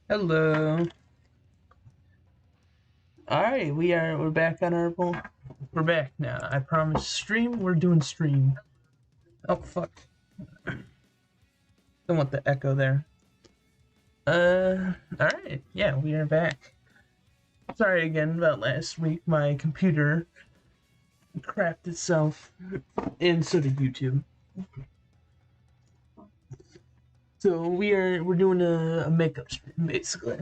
Hello. Alright, we're back on our we're back now. I promise stream, we're doing stream. Oh fuck. Don't want the echo there. Alright, yeah, we are back. Sorry again about last week. My computer crapped itself. And so did YouTube. So we're doing a makeup stream basically.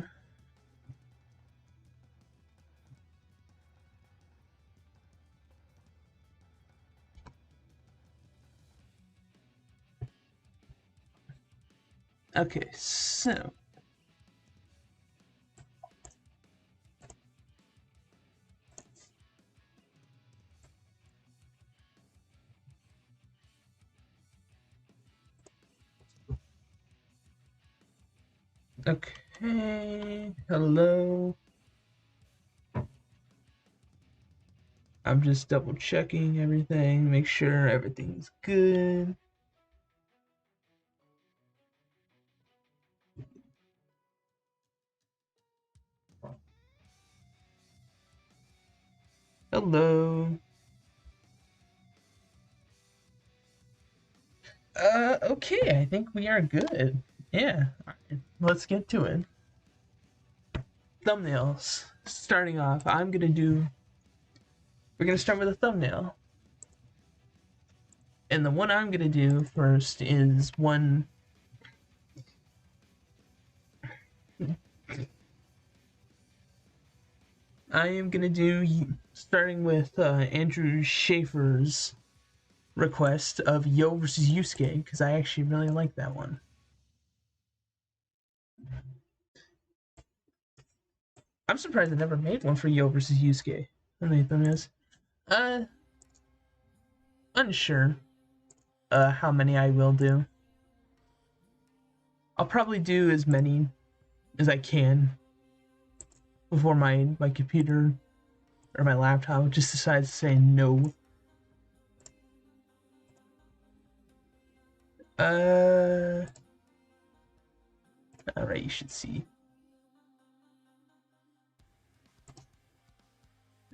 Okay, so okay. Hello. I'm just double checking everything, make sure everything's good. Hello. Okay, I think we are good. Yeah, right, let's get to it. Thumbnails. Starting off, we're gonna start with a thumbnail. And the one I'm gonna do first is one. I am gonna do, starting with Andrew Schaefer's request of Yo versus Yusuke, because I actually really like that one. I'm surprised I never made one for Yo versus Yusuke. How many thumbnails? Unsure how many I will do. I'll probably do as many as I can before my computer or my laptop just decides to say no. Alright, you should see.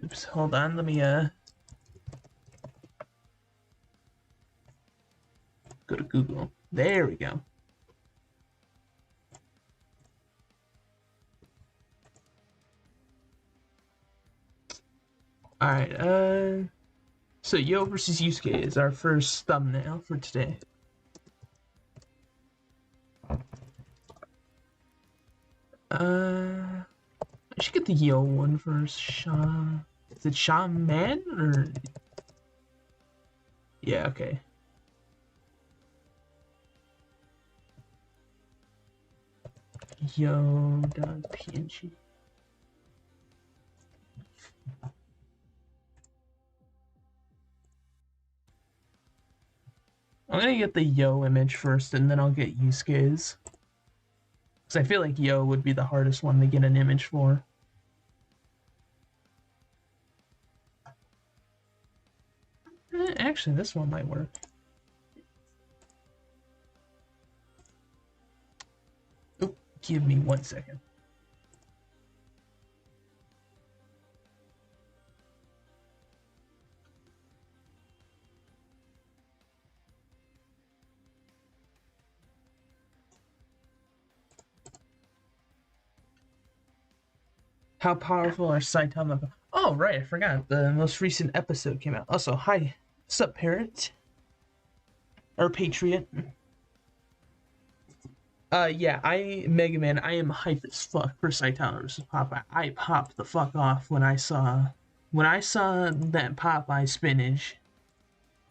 Oops, hold on, let me go to Google. There we go. Alright, so Yo versus Yusuke is our first thumbnail for today. I should get the Yo one first. Is it Shaman or? Yeah, okay. Yo.png. I'm gonna get the Yo image first, and then I'll get Yusuke's. Because I feel like Yo would be the hardest one to get an image for. Actually, this one might work. Oh, give me 1 second. How powerful are Saitama? Oh, right, I forgot. The most recent episode came out. Also, hi. What's up, Parrot? Or Patriot? Yeah, Mega Man, I am hype as fuck for Saitama vs. Popeye. I popped the fuck off when I saw that Popeye spinach.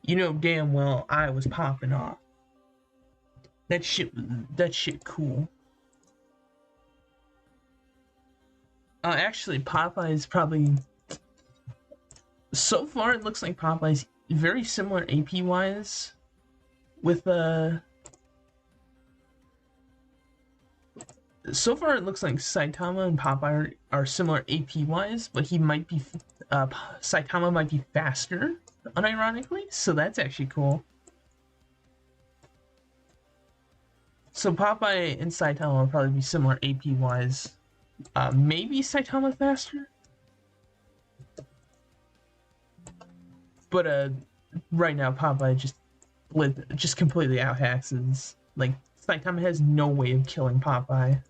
You know damn well I was popping off. That shit cool. Actually, Popeye is probably, so far it looks like Popeye's very similar AP wise with so far it looks like Saitama and Popeye are similar AP wise, but he might be Saitama might be faster, unironically, so that's actually cool. So Popeye and Saitama will probably be similar AP wise. Maybe Saitama faster, but right now Popeye just completely out hacks. Like Saitama has no way of killing Popeye.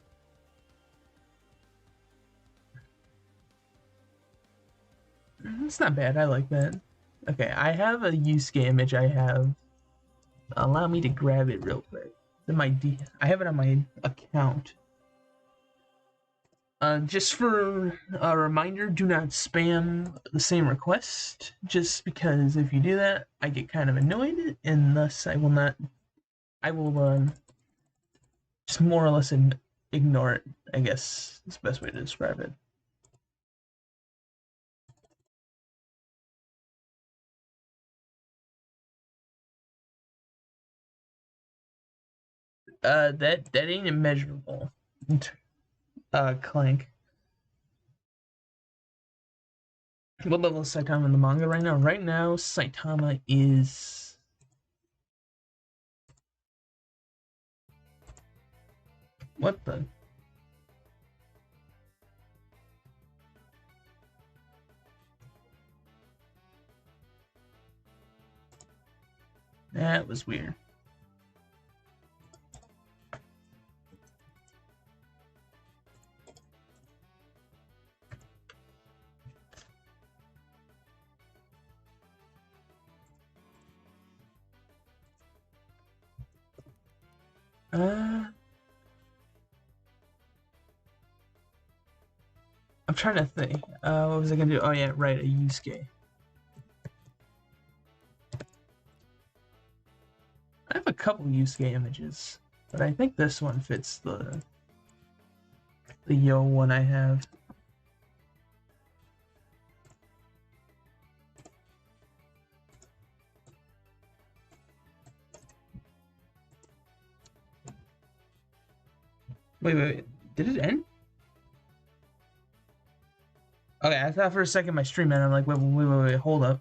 It's not bad. I like that. Okay, I have a Yusuke image. Allow me to grab it real quick. I have it on my account. Just for a reminder, do not spam the same request, just because if you do that, I get kind of annoyed, and thus I will just more or less ignore it, I guess is the best way to describe it. That ain't immeasurable. Clank. What level is Saitama in the manga right now? Right now, Saitama is... What the... That was weird. I'm trying to think. What was I gonna do? Oh yeah, right, a Yusuke. I have a couple Yusuke images, but I think this one fits the Yo one I have. Wait. Did it end? Okay, I thought for a second my stream ended. I'm like, wait, hold up.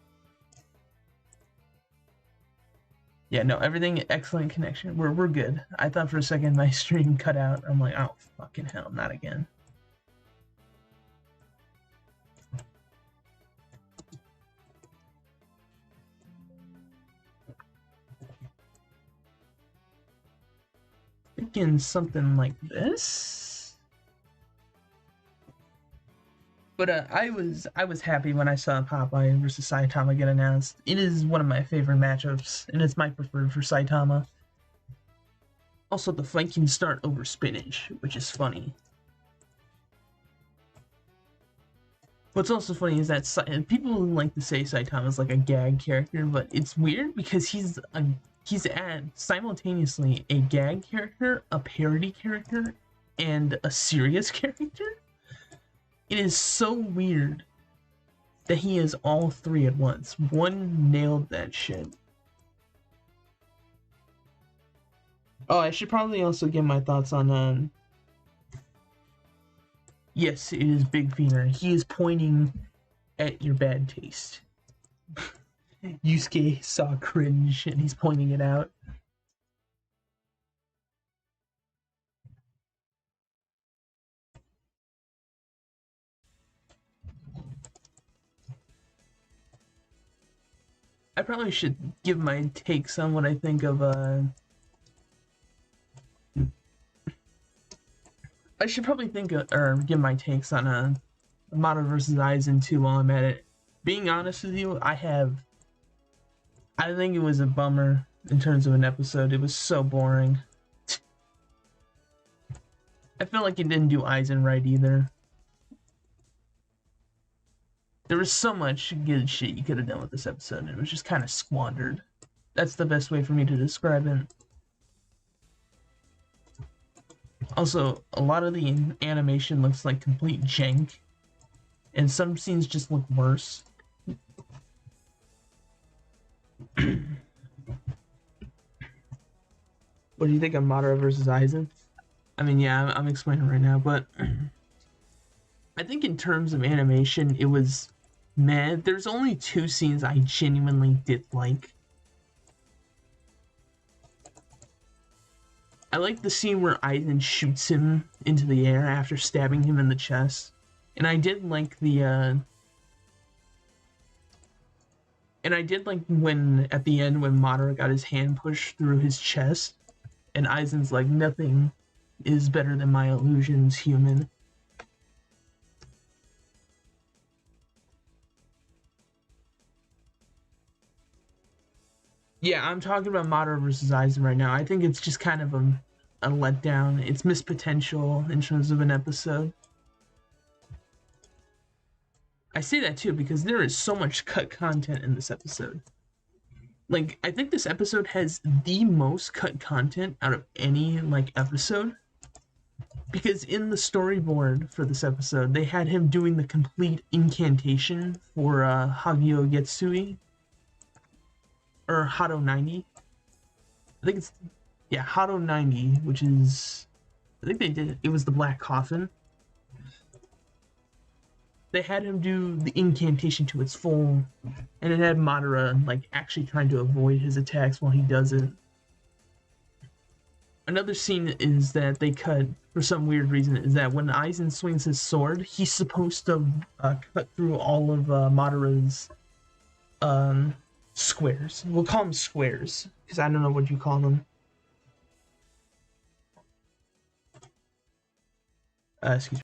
Yeah, no, everything, excellent connection. We're good. I thought for a second my stream cut out. I'm like, oh, fucking hell, not again. Thinking something like this. But I was happy when I saw Popeye versus Saitama get announced. It is one of my favorite matchups, and it's my preferred for Saitama. Also, the fight can start over spinach, which is funny. What's also funny is that people like to say Saitama is like a gag character, but it's weird because he's simultaneously a gag character, a parody character, and a serious character. It is so weird that he is all three at once. One nailed that shit. Oh, I should probably also give my thoughts on yes, it is Big Finger. He is pointing at your bad taste. Yusuke saw cringe and he's pointing it out. I probably should give my takes on what I think of I should probably or give my takes on Madara vs. Aizen too while I'm at it. Being honest with you, I think it was a bummer in terms of an episode. It was so boring. I felt like it didn't do Aizen right either. There was so much good shit you could have done with this episode, and it was just kind of squandered. That's the best way for me to describe it. Also, a lot of the animation looks like complete jank, and some scenes just look worse. What do you think of Madara versus Aizen? I mean, yeah, I'm explaining right now, but I think in terms of animation, it was meh. There's only two scenes I genuinely did like. I like the scene where Aizen shoots him into the air after stabbing him in the chest. And I did like when at the end when Madara got his hand pushed through his chest and Aizen's like, nothing is better than my illusions, human. Yeah, I'm talking about Madara versus Aizen right now. I think it's just kind of a letdown. It's missed potential in terms of an episode. I say that too because there is so much cut content in this episode. Like, I think this episode has the most cut content out of any, like, episode. Because in the storyboard for this episode, they had him doing the complete incantation for Hagio Getsui. Or Hado 90. I think it's, yeah, Hado 90, which is, I think they did, it was the Black Coffin. They had him do the incantation to its full, and it had Madara, like, actually trying to avoid his attacks while he does it. Another scene is that they cut, for some weird reason, is that when Aizen swings his sword, he's supposed to cut through all of Madara's squares. We'll call them squares, because I don't know what you call them. Excuse me.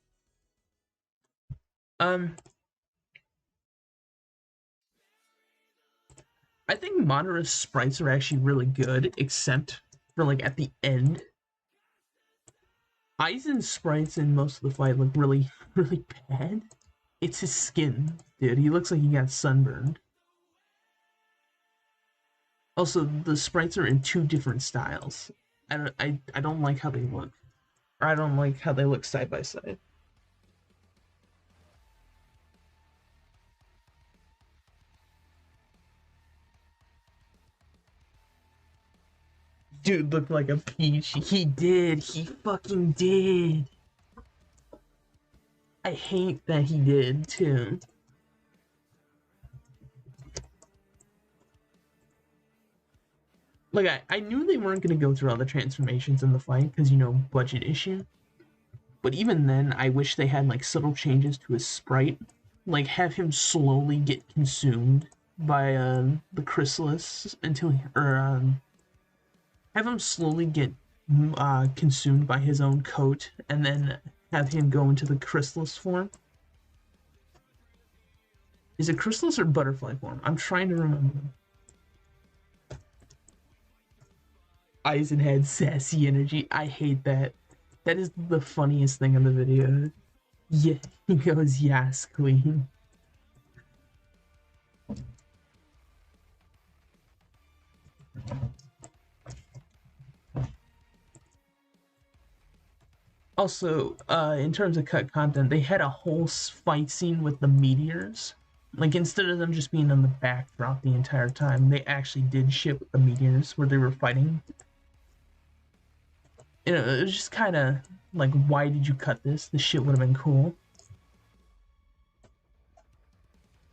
I think Madara's sprites are actually really good, except for, like, at the end. Aizen's sprites in most of the fight look really, really bad. It's his skin, dude. He looks like he got sunburned. Also, the sprites are in two different styles. I don't like how they look. Or I don't like how they look side by side. Dude looked like a peach. He did. He fucking did. I hate that he did, too. Like, I knew they weren't going to go through all the transformations in the fight, because, you know, budget issue. But even then, I wish they had, like, subtle changes to his sprite. Like, have him slowly get consumed by, the chrysalis until he, or, have him slowly get, consumed by his own coat, and then have him go into the chrysalis form. Is it chrysalis or butterfly form? I'm trying to remember. Aizen had sassy energy. I hate that. That is the funniest thing in the video. Yeah, he goes, yes, queen. Also, in terms of cut content, they had a whole fight scene with the meteors. Like, instead of them just being on the backdrop the entire time, they actually did shit with the meteors where they were fighting. You know, it was just kind of like, why did you cut this? This shit would have been cool.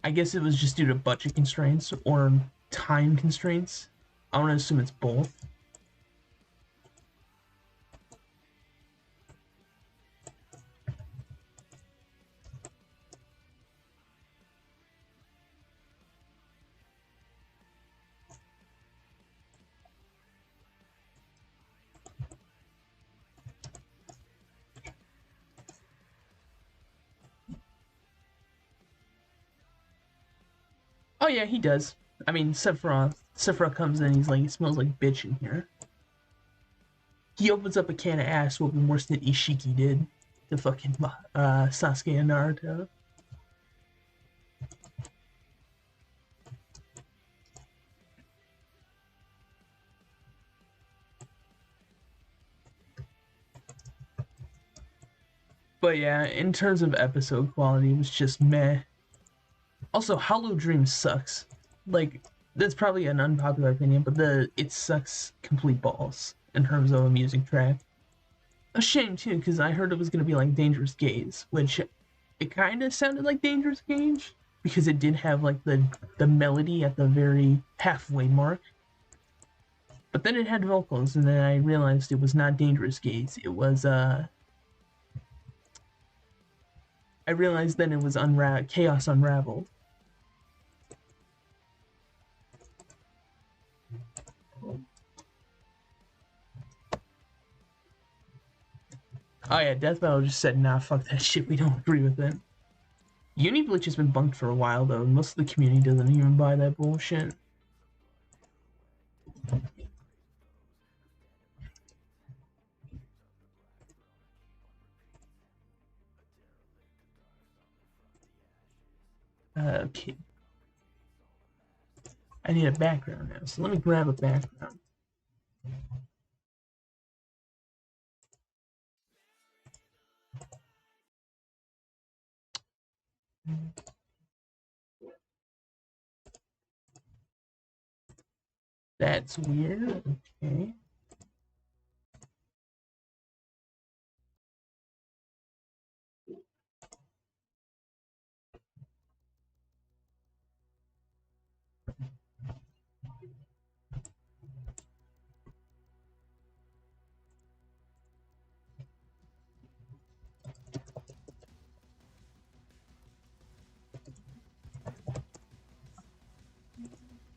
I guess it was just due to budget constraints or time constraints. I want to assume it's both. Oh yeah, he does. I mean, Sephiroth comes in, he's like, it smells like bitch in here. He opens up a can of ass whooping worse than Ishiki did to fucking Sasuke and Naruto. But yeah, in terms of episode quality, it was just meh. Also, Hollow Dream sucks. Like, that's probably an unpopular opinion, but it sucks complete balls in terms of a music track. A shame too, because I heard it was gonna be like Dangerous Gaze, which it kind of sounded like Dangerous Gaze because it did have like the melody at the very halfway mark. But then it had vocals, and then I realized it was not Dangerous Gates. It was I realized then it was Chaos Unraveled. Oh yeah, Death Metal just said, nah, fuck that shit, we don't agree with it. Unibleach has been bunked for a while though, and most of the community doesn't even buy that bullshit. Okay. I need a background now, so let me grab a background. That's weird. Okay.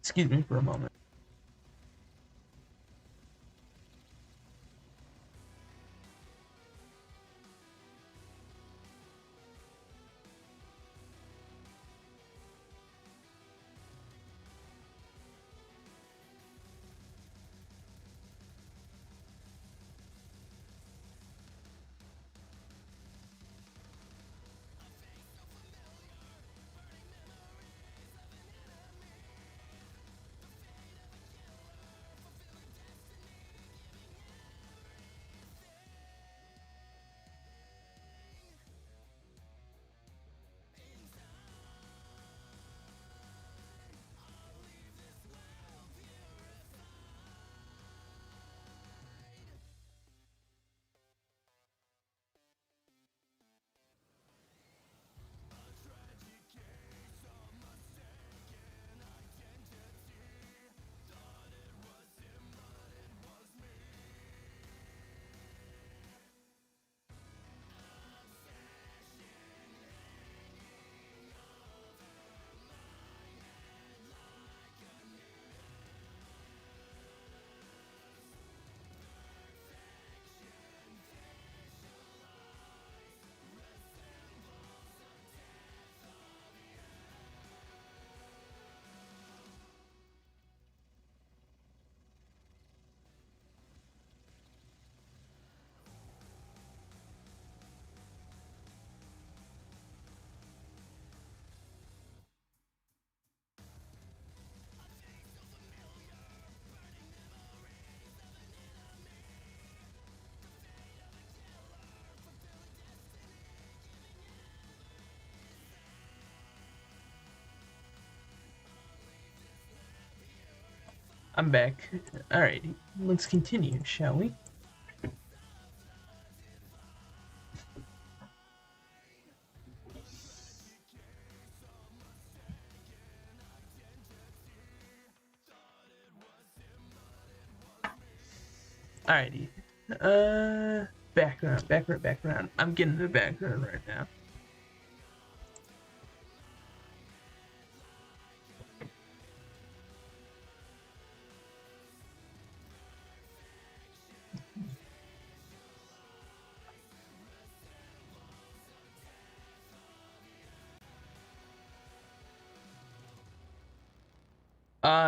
Excuse me for a moment. I'm back. Alright, let's continue, shall we? Alrighty. Background. I'm getting the background right now.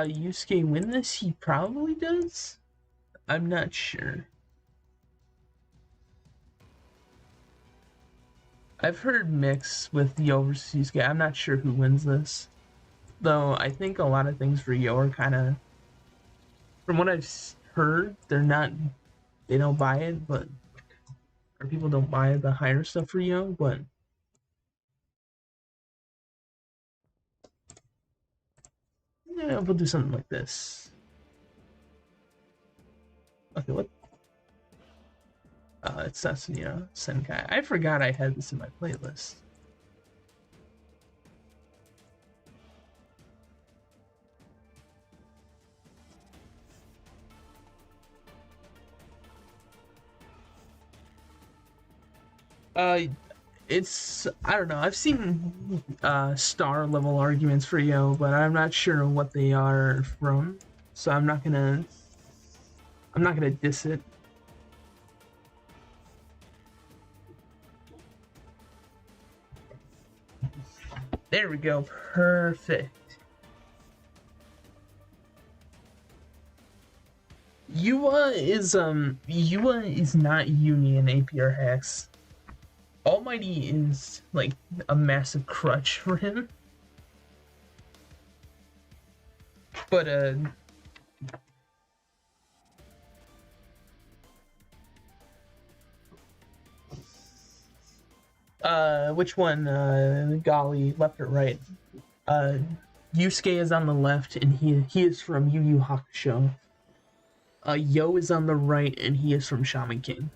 Yusuke win this? He probably does? I'm not sure. I've heard mix with Yo versus Yusuke. I'm not sure who wins this. Though I think a lot of things for Yo are kind of, from what I've heard, they don't buy it, but, or people don't buy the higher stuff for Yo, but yeah, we'll do something like this. Okay, what? It's Sasuya Senkai. I forgot I had this in my playlist. Uh, it's I don't know. I've seen star level arguments for Yo, but I'm not sure what they are from. So I'm not gonna diss it. There we go. Perfect. Yua is not Uni in APR hacks. Almighty is like a massive crutch for him. But which one? Golly, left or right? Uh, Yusuke is on the left, and he is from Yu Yu Hakusho. Yo is on the right, and he is from Shaman King.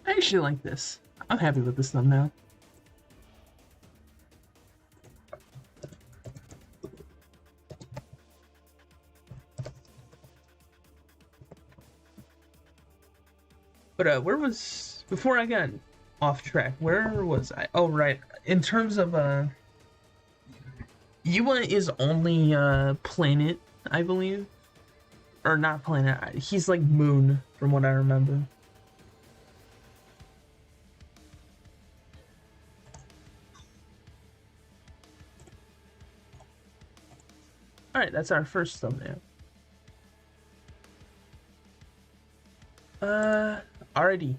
I actually like this. I'm happy with this thumbnail. But where was before I got off track? Where was I? Oh right. In terms of Yua is only planet, I believe, or not planet. He's like moon, from what I remember. All right, that's our first thumbnail. Alrighty.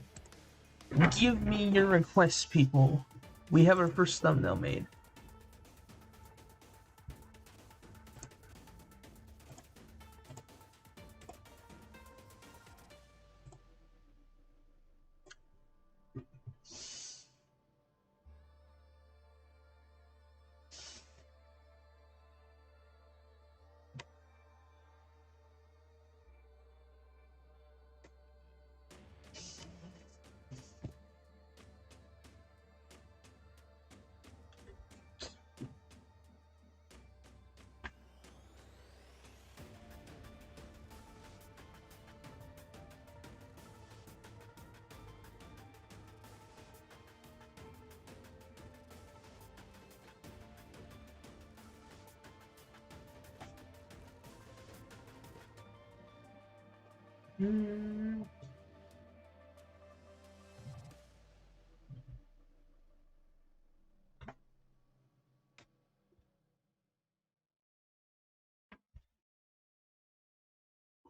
Give me your requests, people. We have our first thumbnail made.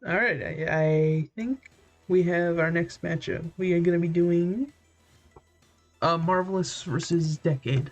All right, I think we have our next matchup. We are going to be doing Marvelous versus Decade.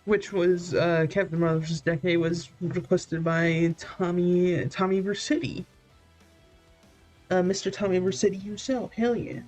Which was Captain Marvel vs. Decade was requested by Tommy Versity. Mr. Tommy Versity himself. Hell yeah.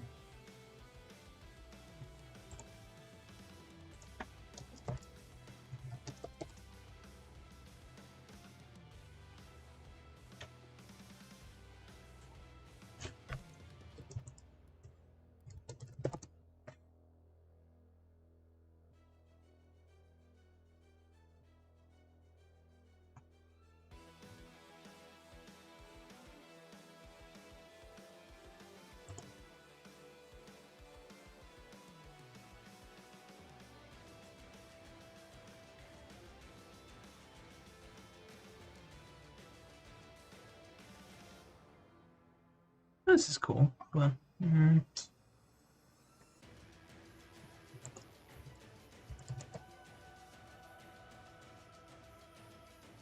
This is cool. Well,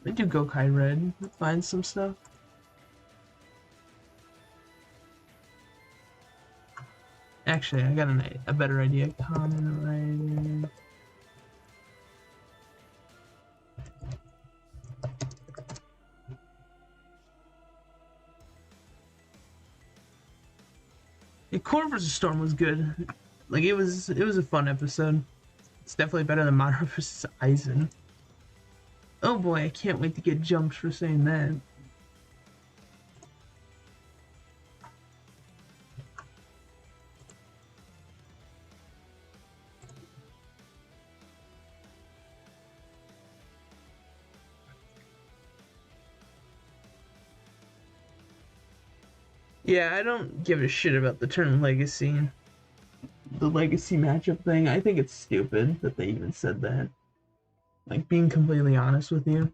they do Gokai Red. Find some stuff. Actually, I got a better idea. Kamen Rider. Core vs. Storm was good. Like it was a fun episode. It's definitely better than Madara vs. Aizen. Oh boy, I can't wait to get jumped for saying that. Yeah, I don't give a shit about the term legacy. The legacy matchup thing, I think it's stupid that they even said that. Like, being completely honest with you.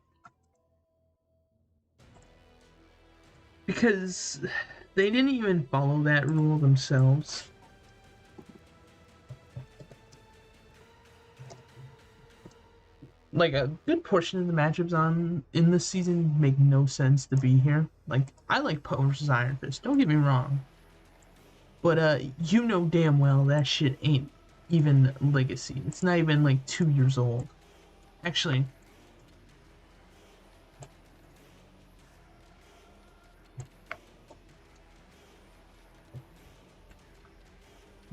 Because they didn't even follow that rule themselves. Like, a good portion of the matchups on in this season make no sense to be here. Like, I like Poe versus Iron Fist, don't get me wrong. But, you know damn well that shit ain't even legacy. It's not even, like, 2 years old. Actually, I'm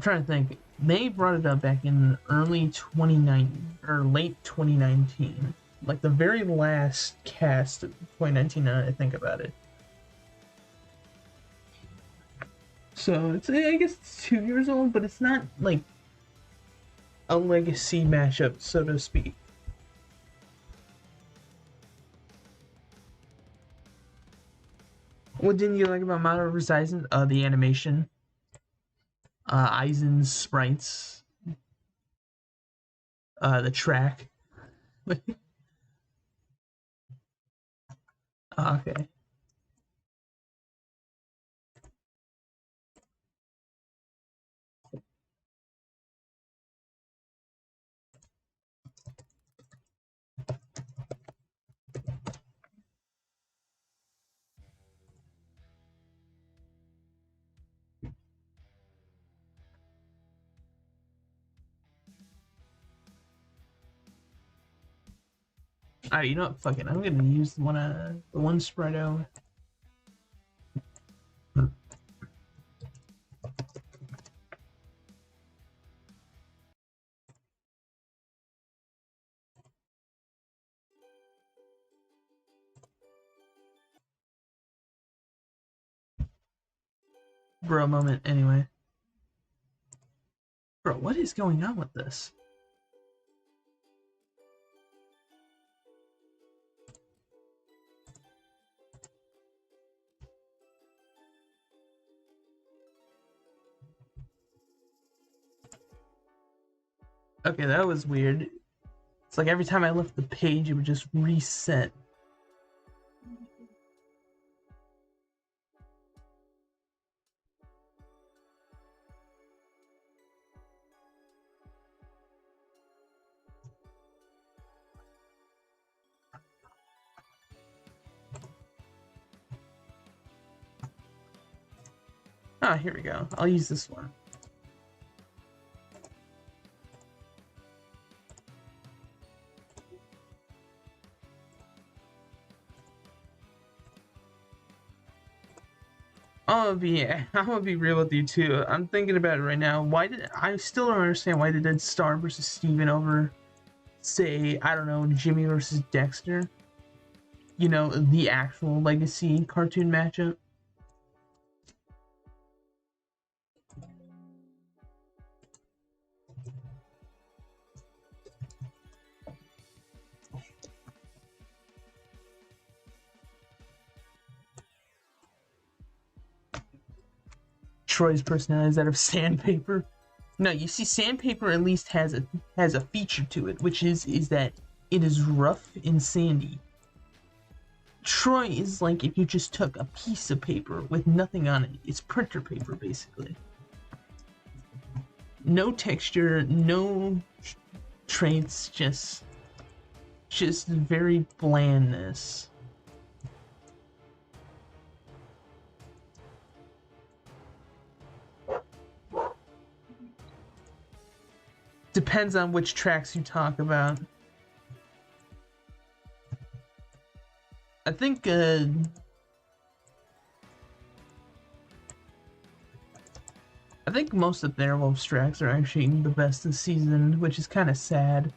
trying to think. They brought it up back in early 2019 or late 2019, like the very last cast of 2019. Now that I think about it, so it's I guess it's 2 years old, but it's not like a legacy matchup, so to speak. What didn't you like about Madara vs. Aizen? The animation, Aizen's sprites, the track. Okay. Alright, you know what? Fuck it. I'm gonna use the one sprite out. Bro moment anyway. Bro, what is going on with this? Okay, that was weird. It's like every time I left the page, it would just reset. Ah, here we go. I'll use this one. I'm gonna be real with you too. I'm thinking about it right now. Why did I still don't understand why they did Star versus Steven over, say, I don't know, Jimmy versus Dexter? You know, the actual legacy cartoon matchup. Troy's personality is that of sandpaper. No, you see, sandpaper at least has a feature to it, which is that it is rough and sandy. Troy is like if you just took a piece of paper with nothing on it. It's printer paper, basically. No texture, no traits, just very blandness. Depends on which tracks you talk about. I think I think most of Theirwolf's tracks are actually the best this season, which is kind of sad.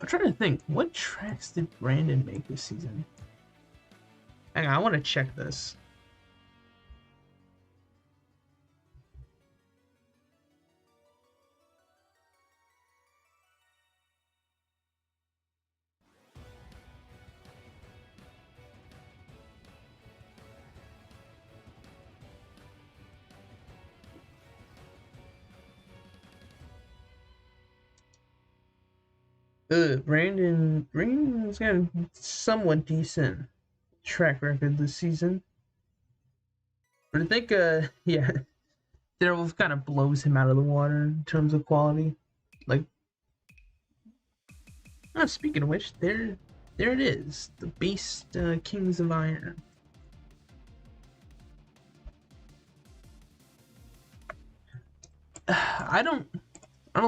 I'm trying to think, what tracks did Brandon make this season? Hang on, I want to check this. Brandon's got a somewhat decent track record this season. But I think, yeah, Theirwolf kind of blows him out of the water in terms of quality. Like, speaking of which, there it is, the Beast Kings of Iron. I don't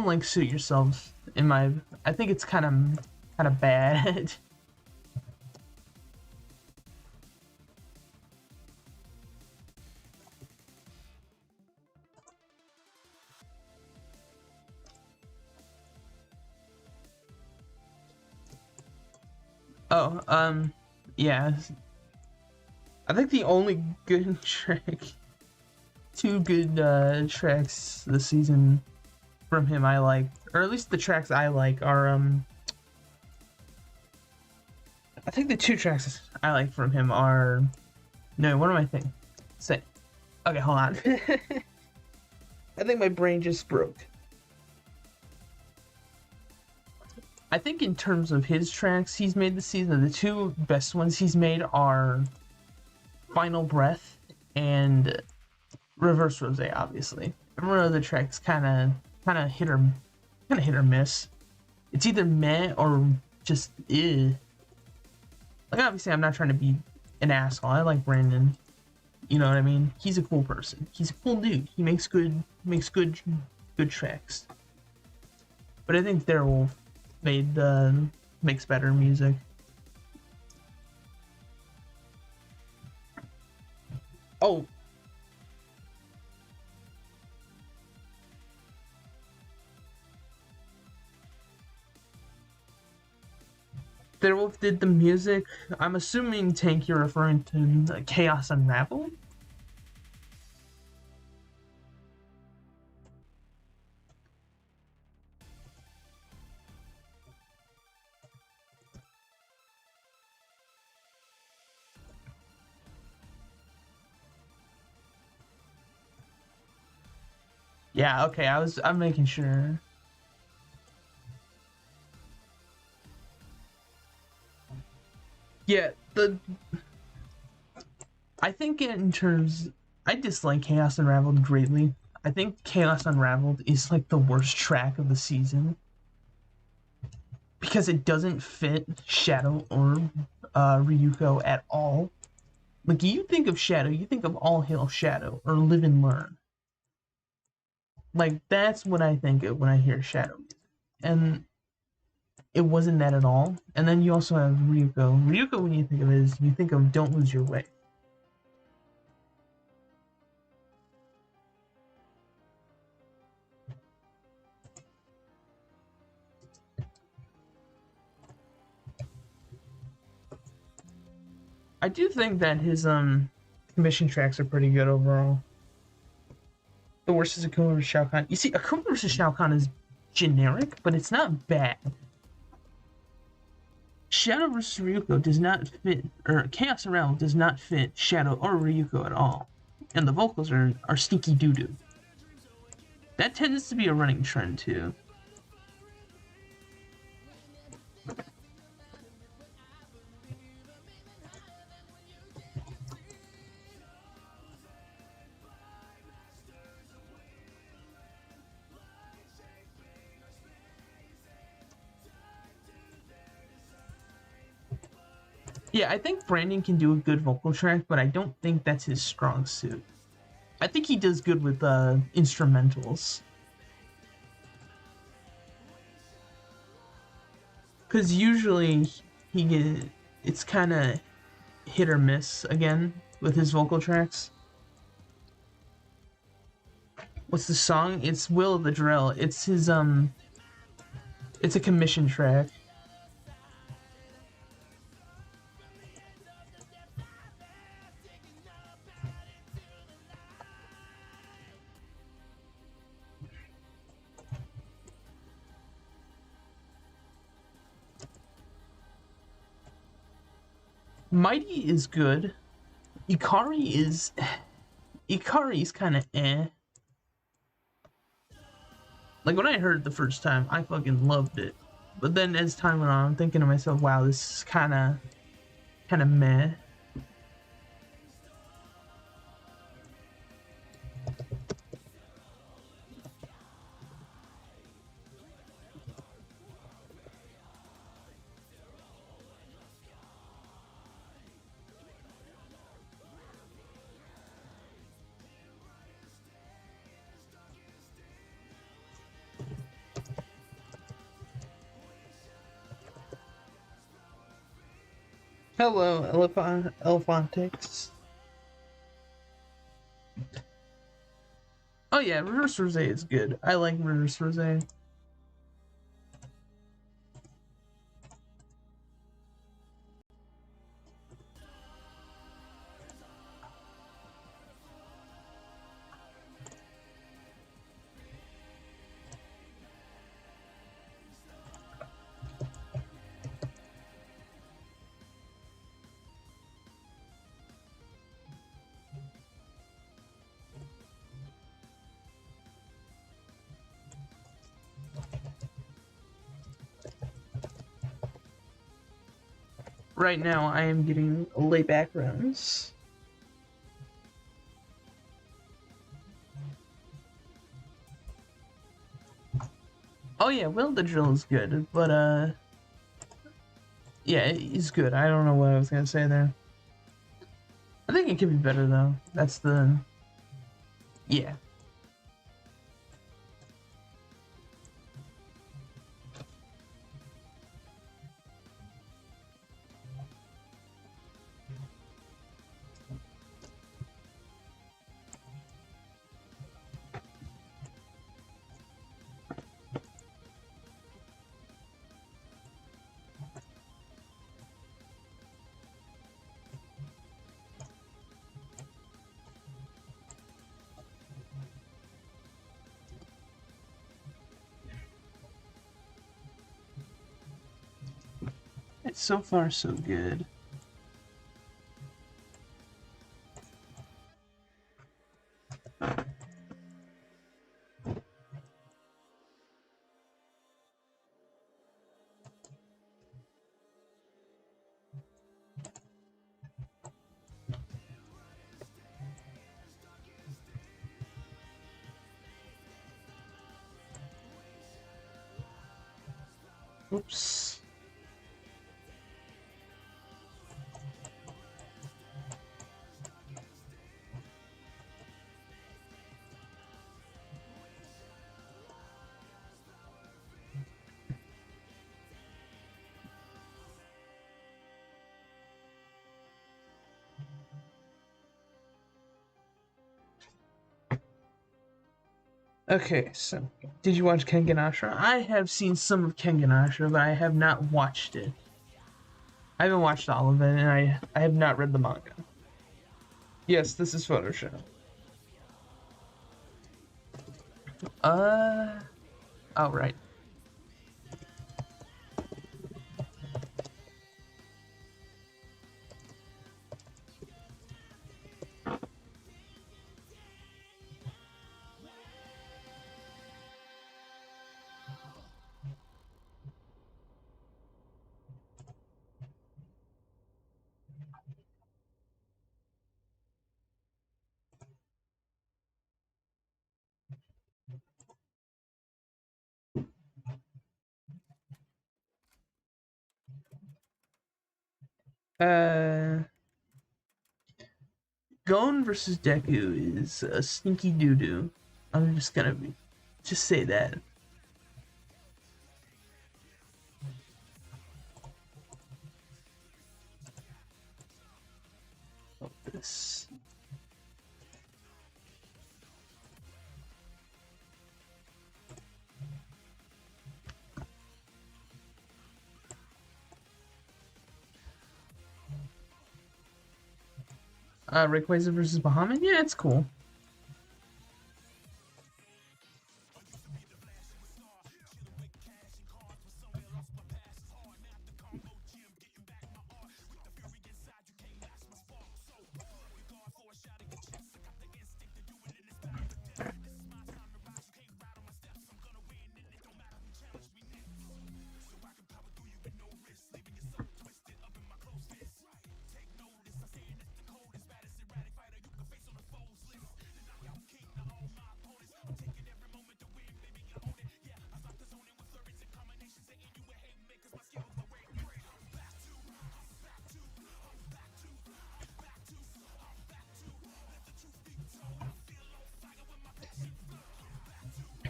like Suit Yourself in my. I think it's kind of bad. Oh, yeah. I think the only good track, two good tracks this season from him I like, or at least the tracks I like are I think the two tracks I like from him are no, what am I thinking? Say, okay, hold on. I think my brain just broke. I think in terms of his tracks he's made this season, the two best ones he's made are Final Breath and Reverse Rose, obviously. Every other track's kind of hit or miss. It's either meh or just eh. Like, obviously I'm not trying to be an asshole. I like Brandon. You know what I mean? He's a cool person. He's a cool dude. He makes good tracks. But I think Theirwolf makes better music. Oh. Theirwolf did the music. I'm assuming, Tank, you're referring to Chaos Unraveled? Yeah, okay, I'm making sure. Yeah, I think in terms, I dislike Chaos Unraveled greatly. I think Chaos Unraveled is like the worst track of the season because it doesn't fit Shadow or Ryuko at all. Like, you think of Shadow, you think of All Hail Shadow or Live and Learn. Like, that's what I think of when I hear Shadow music. And it wasn't that at all. And then you also have Ryuko. Ryuko, when you think of it, you think of Don't Lose Your Way. I do think that his commission tracks are pretty good overall. The worst is Akuma vs. Shao Kahn. You see, Akuma vs. Shao Kahn is generic, but it's not bad. Shadow vs. Ryuko does not fit, or Chaos Unraveled does not fit Shadow or Ryuko at all. And the vocals are stinky doo-doo. That tends to be a running trend too. Yeah, I think Brandon can do a good vocal track, but I don't think that's his strong suit. I think he does good with instrumentals. Because usually it's kind of hit or miss again with his vocal tracks. What's the song? It's Will the Drill. It's his it's a commission track. Mighty is good. Ikari's kind of eh. Like when I heard it the first time, I fucking loved it. But then as time went on, I'm thinking to myself, wow, this is kind of meh. Hello, Elephantix. Oh yeah, Reverse Rose is good. I like Reverse Rose. Right now, I am getting lay backgrounds. Oh yeah, Will the Drill is good, but yeah, he's good. I don't know what I was gonna say there. I think it could be better though. That's the yeah. It's so far so good. Oops. Okay, so did you watch Kengan Ashura? I have seen some of Kengan Ashura, but I have not watched it. I haven't watched all of it, and I have not read the manga. Yes, this is Photoshop. Oh right. Gon versus Deku is a sneaky doo doo. I'm just gonna just say that. this. Rayquaza versus Bahamut? Yeah, it's cool.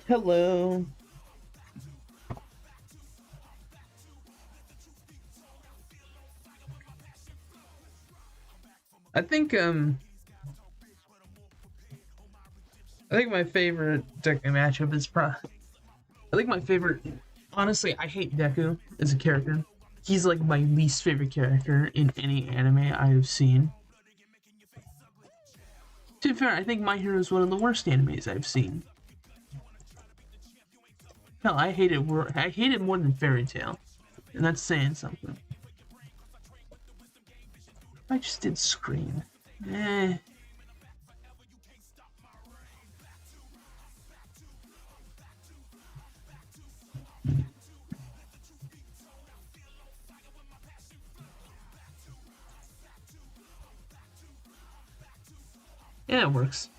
Hello. I think my favorite Deku matchup is I think my favorite, honestly, I hate Deku as a character. He's like my least favorite character in any anime I have seen. To be fair, I think My Hero is one of the worst animes I've seen. Hell, I hate it more than Fairy Tail, and that's saying something. I just did Scream. Eh. Yeah, it works.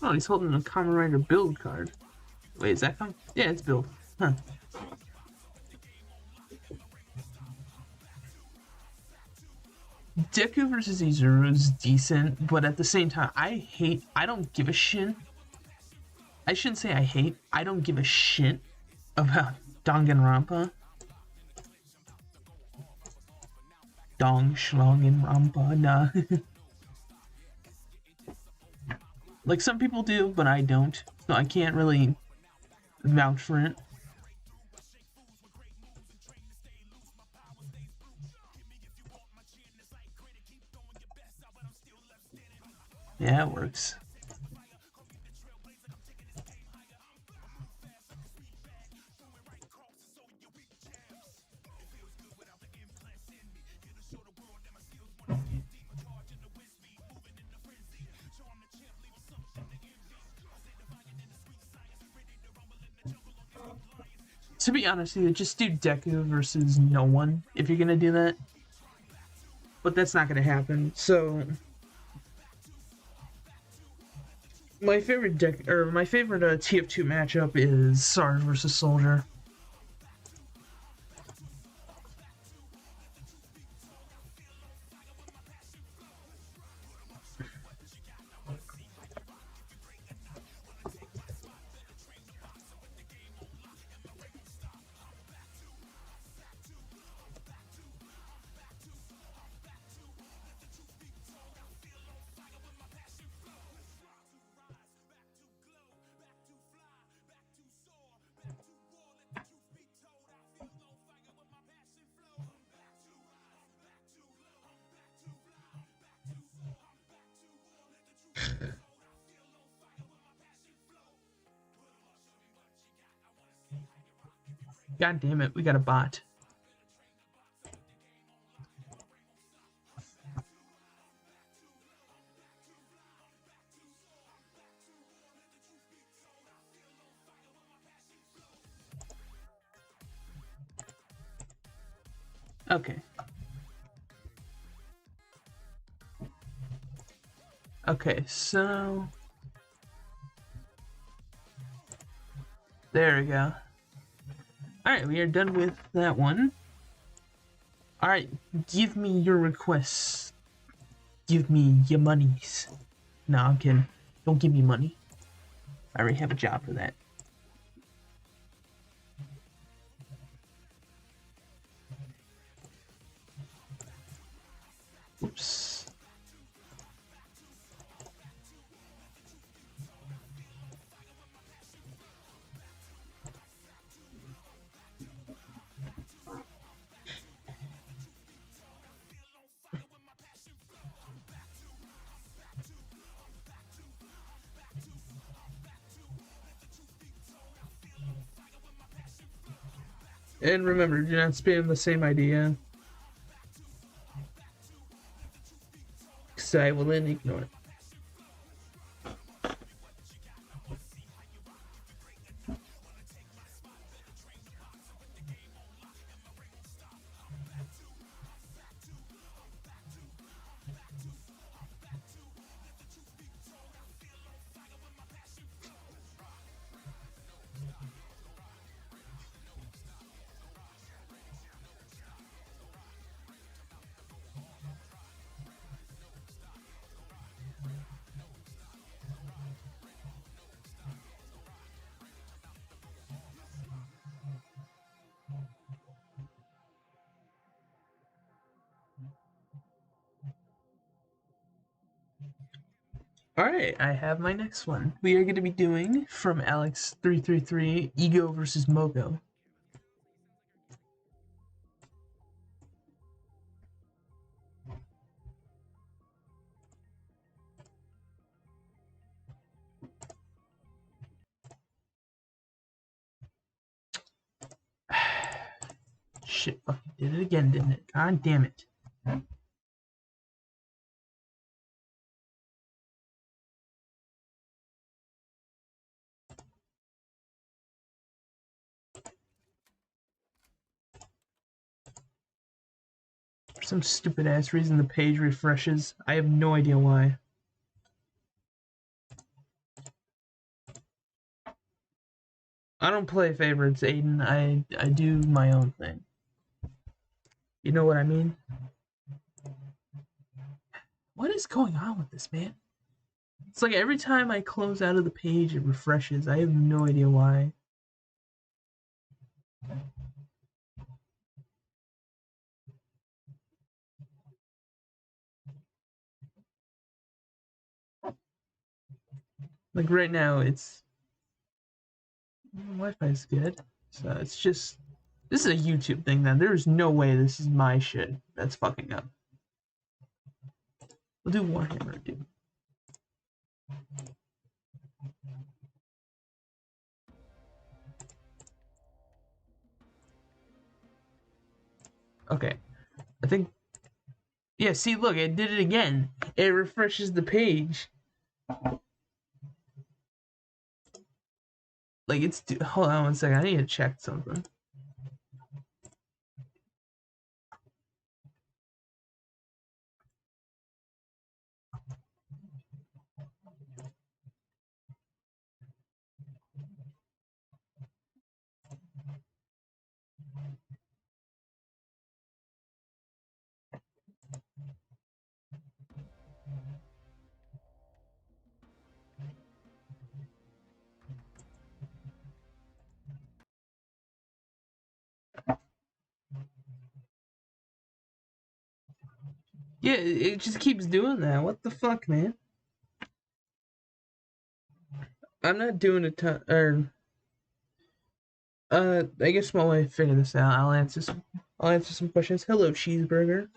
Oh, he's holding a Kamen Rider build card. Wait, is that come? Yeah, it's build. Huh. Deku versus Izuru is decent, but at the same time, I don't give a shit. I shouldn't say I hate, I don't give a shit about Danganronpa. Dong, Shlong, and Rampa, nah. Like, some people do, but I don't. So I can't really vouch for it. Yeah, it works. To be honest with you, just do Deku versus no one if you're gonna do that. But that's not gonna happen. So my favorite TF2 matchup is Sarge versus Soldier. God damn it, we got a bot. Okay. Okay, so there we go. Alright, we are done with that one. Alright, give me your requests. Give me your monies. No, I'm kidding. Don't give me money. I already have a job for that. Oops. And remember, do not spam the same idea, because I will then ignore it. Alright, I have my next one. We are going to be doing, from Alex333, Ego versus Mogo. Shit, fucking did it again, didn't it? God damn it. For some stupid ass reason, the page refreshes. I have no idea why. I don't play favorites, Aiden. I do my own thing. You know what I mean? What is going on with this, man? It's like every time I close out of the page, it refreshes. I have no idea why. Like right now, it's Wi-Fi is good, so it's just this is a YouTube thing. Then there is no way this is my shit that's fucking up. We'll do Warhammer, dude. Okay, I think. Yeah, see, look, it did it again. It refreshes the page. Like it's. Hold on one second. I need to check something. Yeah, it just keeps doing that. What the fuck, man? I'm not doing a ton. Or I guess while I figure this out, I'll answer some questions. Hello, cheeseburger.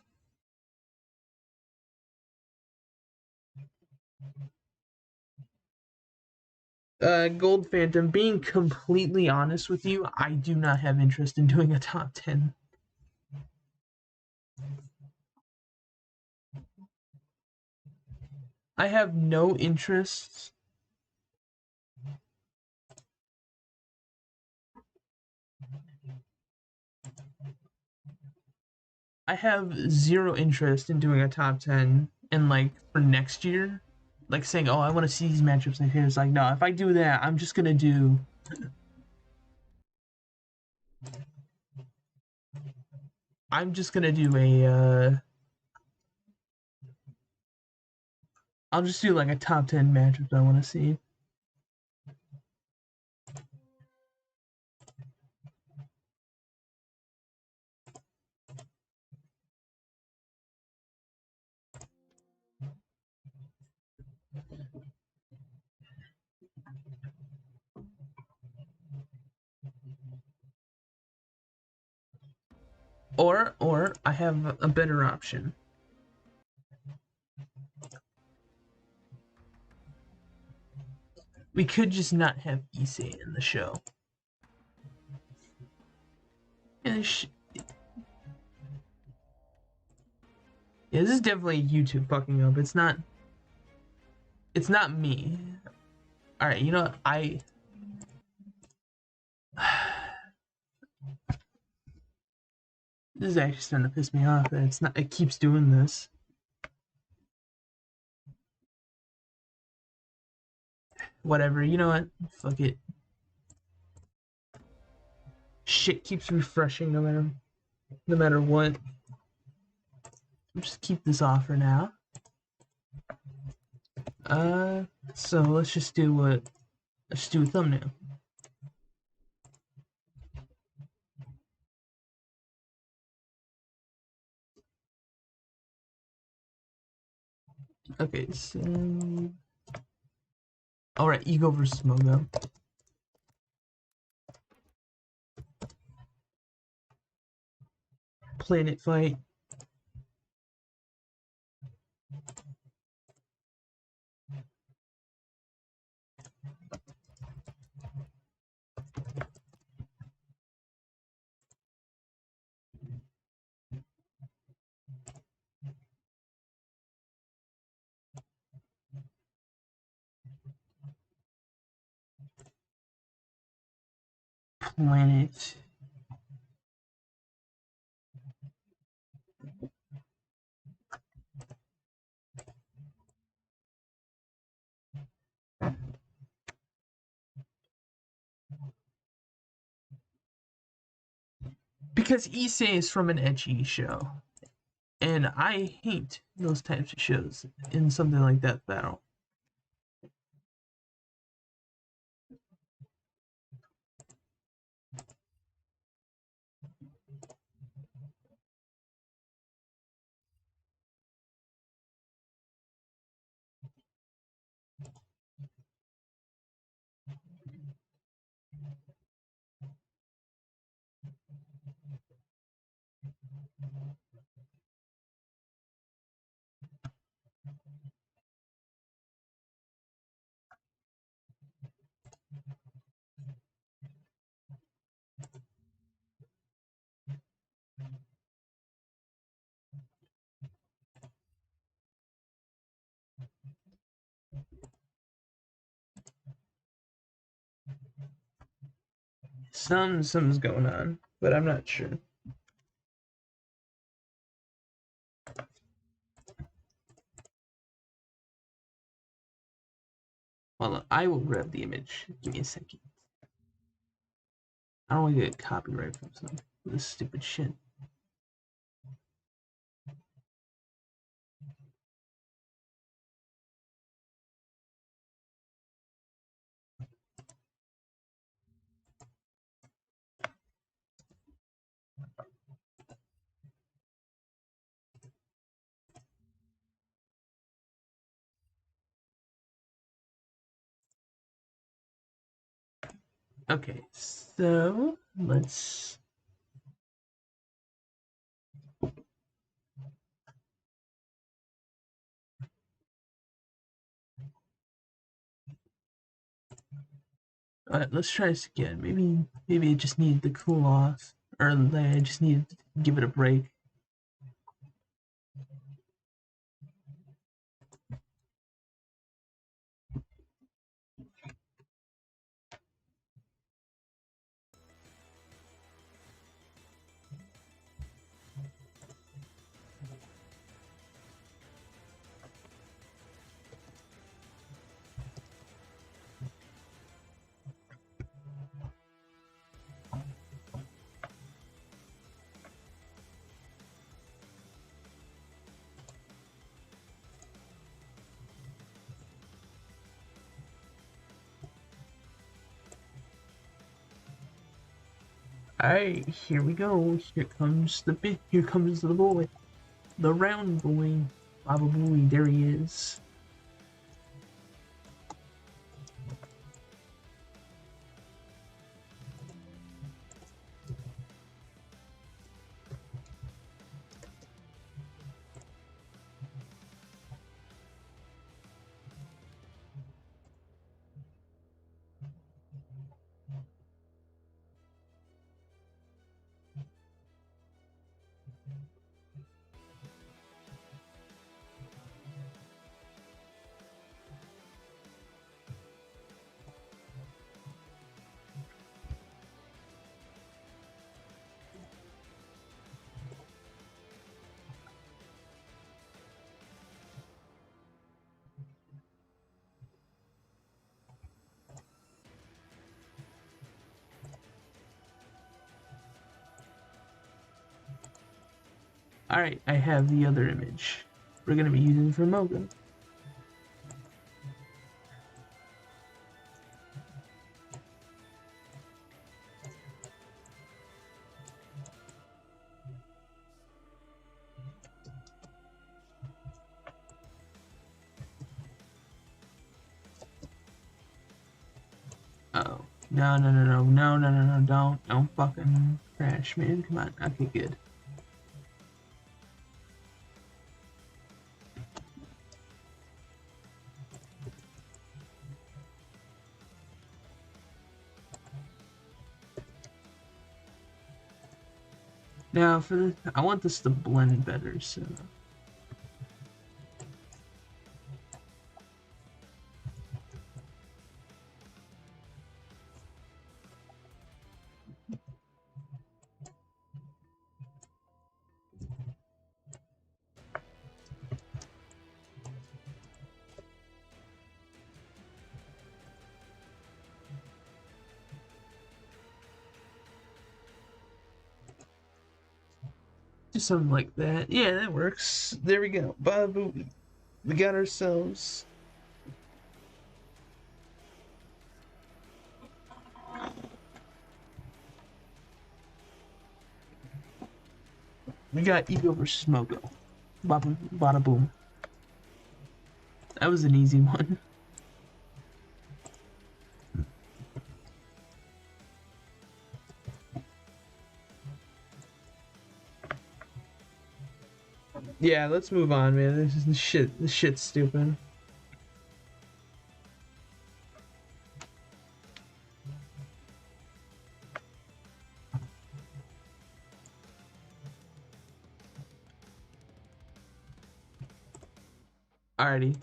Gold Phantom. Being completely honest with you, I do not have interest in doing a top 10. I have no interest. I have zero interest in doing a top 10 and like for next year. Like saying, oh, I want to see these matchups next year. It's like, no, if I do that, I'm just gonna do. I'm just gonna do a. I'll just do like a top 10 matchups I want to see. Or I have a better option. We could just not have Issei in the show. Yeah, this is definitely YouTube fucking up. It's not me. Alright, you know what? This is actually starting to piss me off that it keeps doing this. Whatever, you know what? Fuck it. Shit keeps refreshing no matter what. I'll just keep this off for now. So let's just do a thumbnail. Okay, so alright, Ego versus Mogo. Planet fight. Planet. Because Issei is from an ecchi show. And I hate those types of shows in something like Death Battle. Something's going on, but I'm not sure. Well, I will grab the image. Give me a second. I don't want to get copyright from this stupid shit. Okay, so let's. Alright, let's try this again. Maybe it just needed to cool off, or I just needed to give it a break. Alright, here we go. Here comes the boy. The round boy. Baba Booey, there he is. Alright, I have the other image. We're gonna be using for Moga. Oh. No, don't fucking crash, man. Come on. Okay, good. Now, for this, I want this to blend better, so... Just something like that. Yeah, that works. There we go. Bada boom. We got ourselves... We got Ego versus Mogo. Bada boom. That was an easy one. Yeah, let's move on, man. This shit's stupid. Alrighty.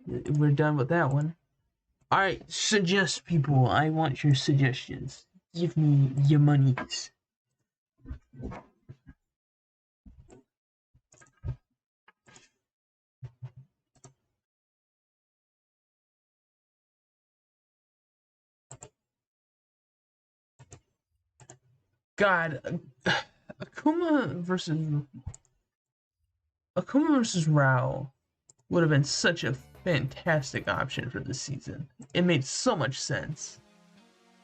We're done with that one. Alright, suggest people. I want your suggestions. Give me your monies. God, Akuma versus Rao would have been such a fantastic option for this season. It made so much sense.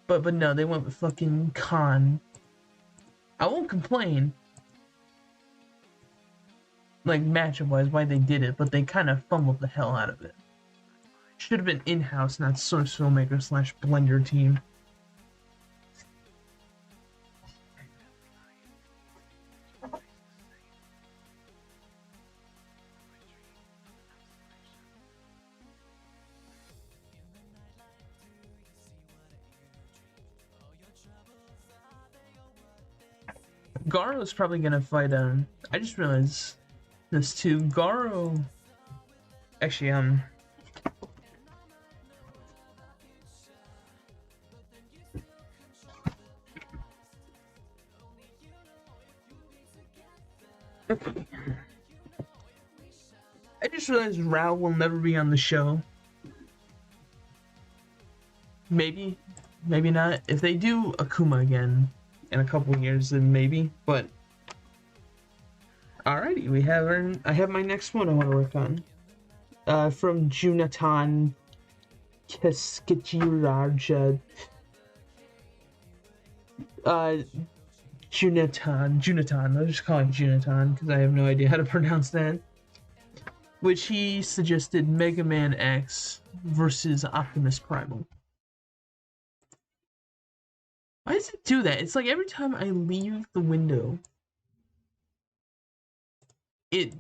But no, they went with fucking Khan. I won't complain, like matchup wise, why they did it, but they kind of fumbled the hell out of it. Should have been in-house, not source filmmaker slash blender team. Garo's probably gonna fight I just realized this too. Garo actually I just realized Rao will never be on the show. Maybe, maybe not. If they do Akuma again in a couple years, then maybe. But alrighty, I have my next one I want to work on. From Junatan Keskechiraja. Junatan. I'll just call him Junatan because I have no idea how to pronounce that. Which he suggested Mega Man X versus Optimus Primal. Why does it do that? It's like every time I leave the window, it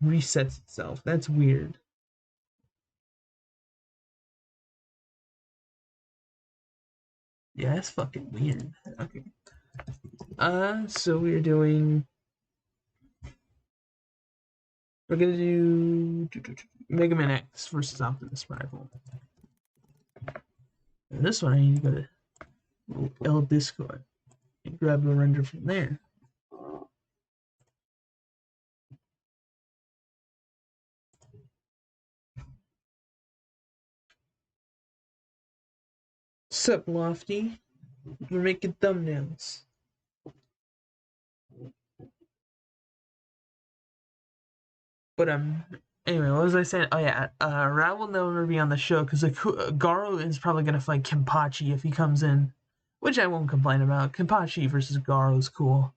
resets itself. That's weird. Yeah, that's fucking weird. Okay. So we're gonna do Mega Man X versus Optimus Primal. And this one I need to go to L Discord and grab the render from there. Sup, Lofty? We're making thumbnails. But anyway, what was I saying? Oh yeah, Rao will never be on the show because Garo is probably gonna fight Kenpachi if he comes in, which I won't complain about. Kenpachi versus Garo is cool,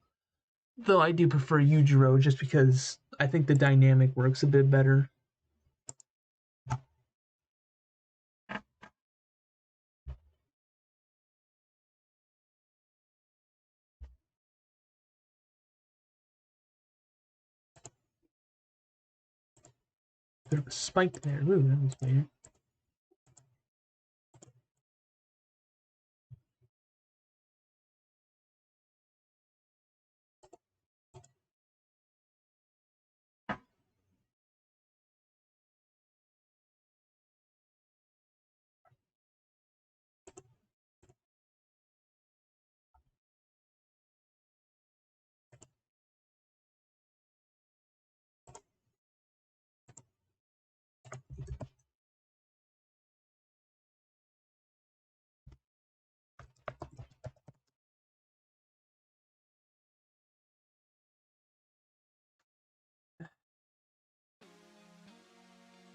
though I do prefer Yujiro just because I think the dynamic works a bit better. Bit of a spike there. Ooh, that was weird.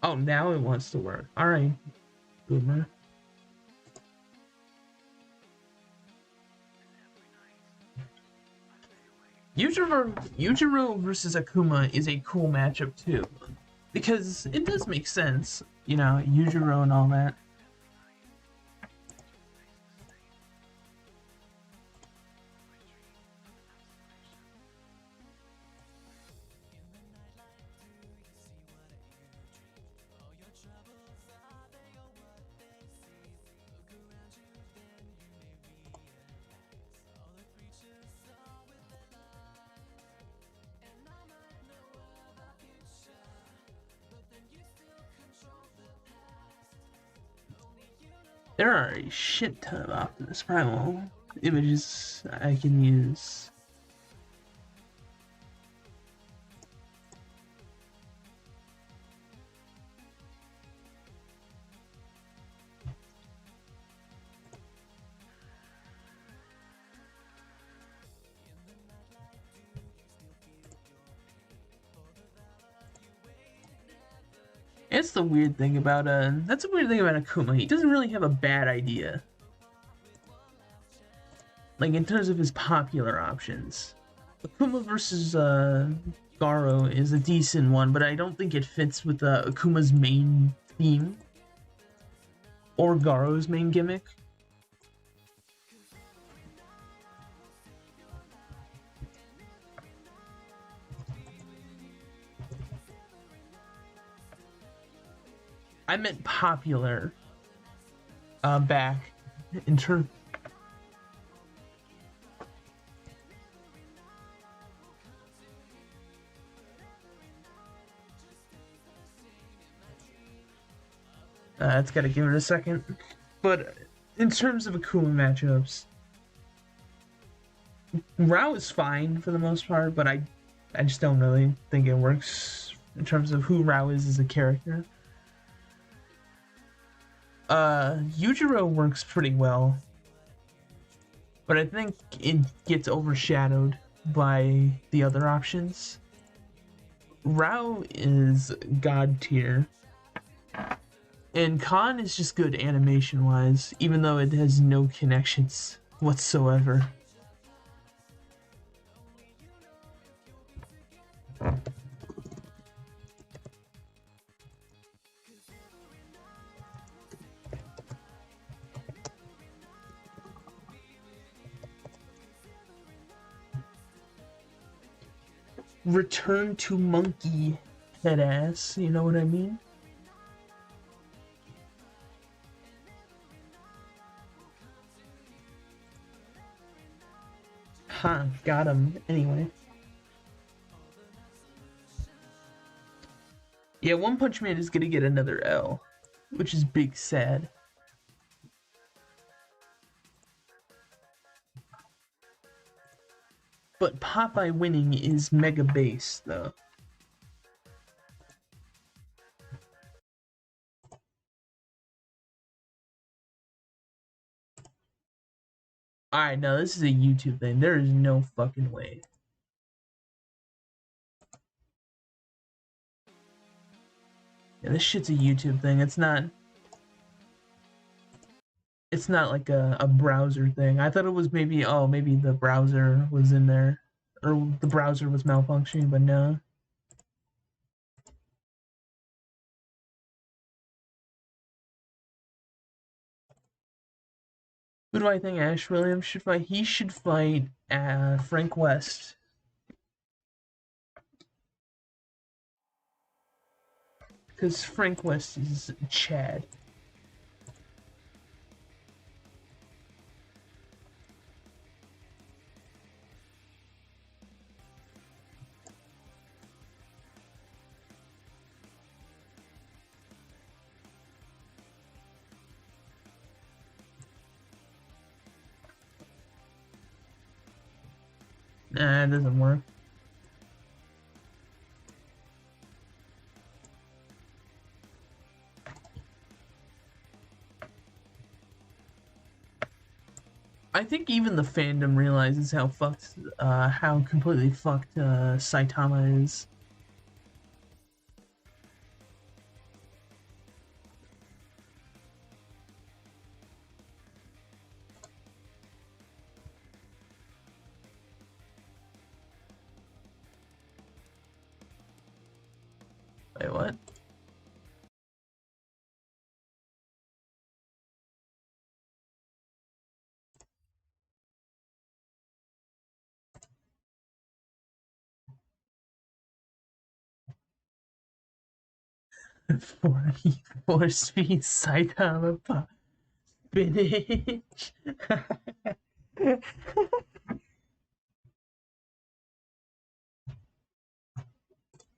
Oh, now it wants to work. All right, boomer. Yujiro versus Akuma is a cool matchup too, because it does make sense, you know, Yujiro and all that. There are a shit ton of Optimus Primal images I can use. That's the weird thing about that's a weird thing about Akuma. He doesn't really have a bad idea. Like in terms of his popular options. Akuma versus Garo is a decent one, but I don't think it fits with Akuma's main theme or Garo's main gimmick. I meant popular back in turn. It's gotta give it a second. But in terms of Akuma matchups, Rao is fine for the most part, but I just don't really think it works in terms of who Rao is as a character. Yujiro works pretty well, but I think it gets overshadowed by the other options. Rao is god tier, and Khan is just good animation wise, even though it has no connections whatsoever. Return to monkey head ass, you know what I mean? Huh, got him anyway. Yeah, One Punch Man is gonna get another L, which is big sad. But Popeye winning is mega base, though. Alright, no, this is a YouTube thing. There is no fucking way. Yeah, this shit's a YouTube thing. It's not. It's not like a browser thing. I thought it was maybe, oh, maybe the browser was in there, or the browser was malfunctioning, but no. Who do I think Ash Williams should fight? He should fight Frank West. Because Frank West is Chad. Nah, it doesn't work. I think even the fandom realizes how completely fucked Saitama is. Wait, what? Force feed Saitama finish.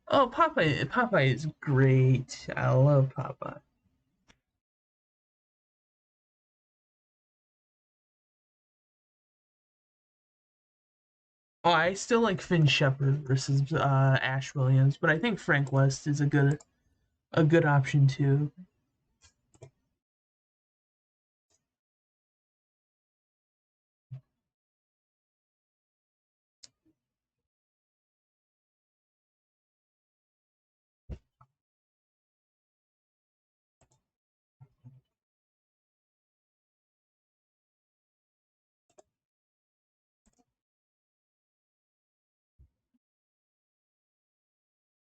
Oh, Popeye! Popeye is great. I love Popeye. Oh, I still like Finn Shepard versus Ash Williams, but I think Frank West is a good option too.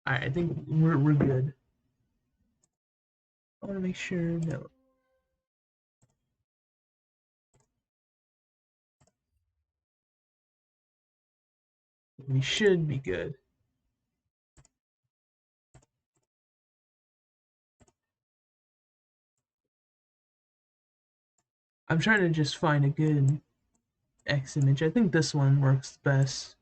I think we're good. I want to make sure. No, we should be good. I'm trying to just find a good X image. I think this one works best.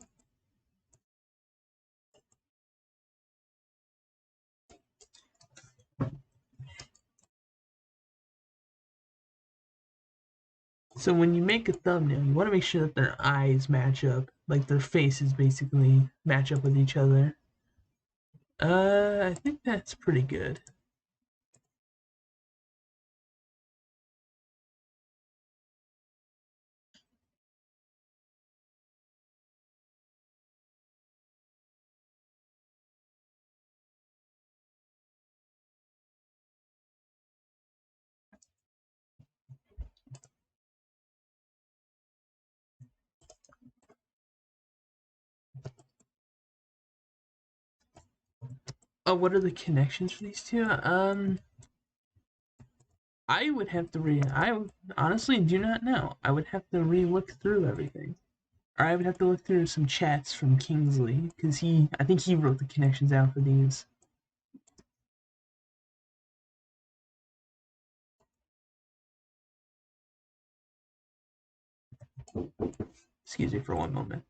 So when you make a thumbnail, you want to make sure that their eyes match up, like their faces basically match up with each other. I think that's pretty good. Oh, what are the connections for these two? I would have to I honestly do not know. I would have to re-look through everything, or I would have to look through some chats from Kingsley because I think he wrote the connections out for these. Excuse me for one moment.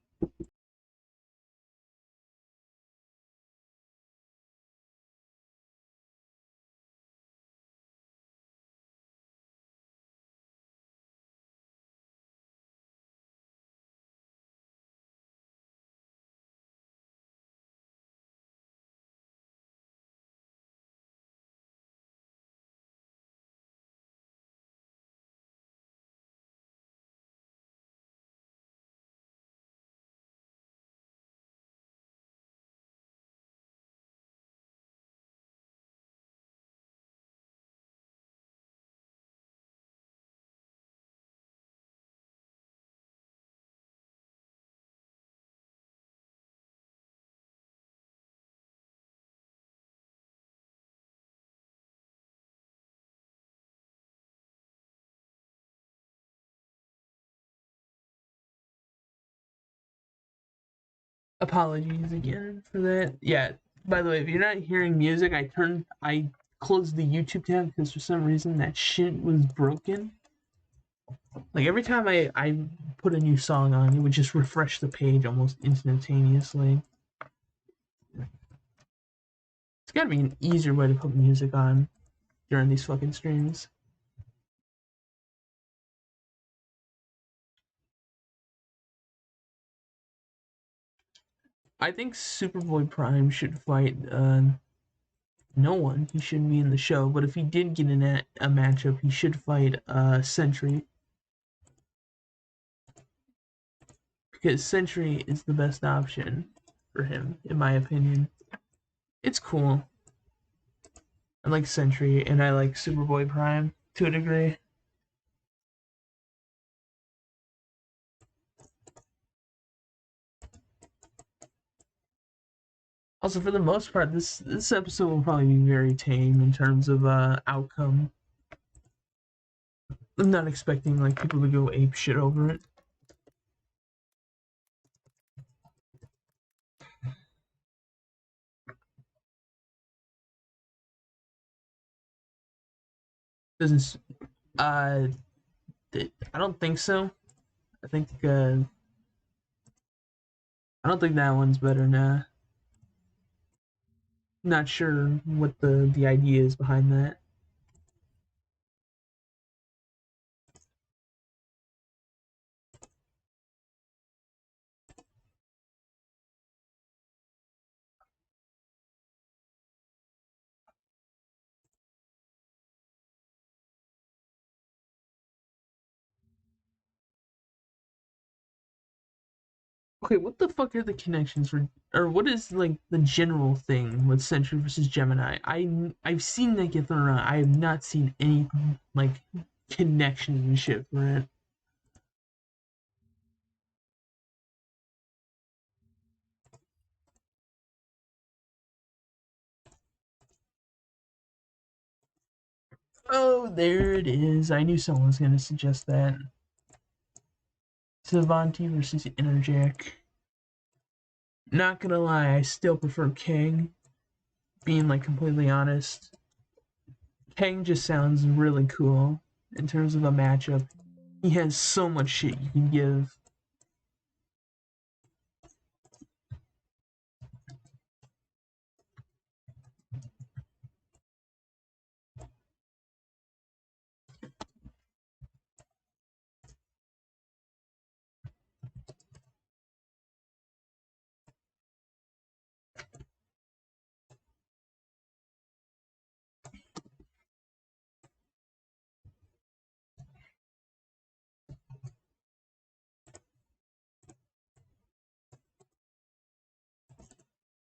Apologies again for that. Yeah. By the way, if you're not hearing music, I closed the YouTube tab because for some reason that shit was broken. Like every time I put a new song on, it would just refresh the page almost instantaneously. It's gotta be an easier way to put music on during these fucking streams. I think Superboy Prime should fight no one. He shouldn't be in the show. But if he did get in a matchup, he should fight Sentry, because Sentry is the best option for him, in my opinion. It's cool. I like Sentry and I like Superboy Prime to a degree. Also, for the most part, this episode will probably be very tame in terms of outcome. I'm not expecting like people to go ape shit over it. Doesn't uh I don't think so. I think I don't think that one's better now. Not sure what the idea is behind that. Okay, what the fuck are the connections for, or what is like the general thing with Sentry versus Gemini? I've seen that get thrown around. I have not seen any like connections and shit for it. Oh, there it is. I knew someone was gonna suggest that. Savanti versus Interjack. Not gonna lie, I still prefer King. Being like completely honest, King just sounds really cool in terms of a matchup. He has so much shit you can give.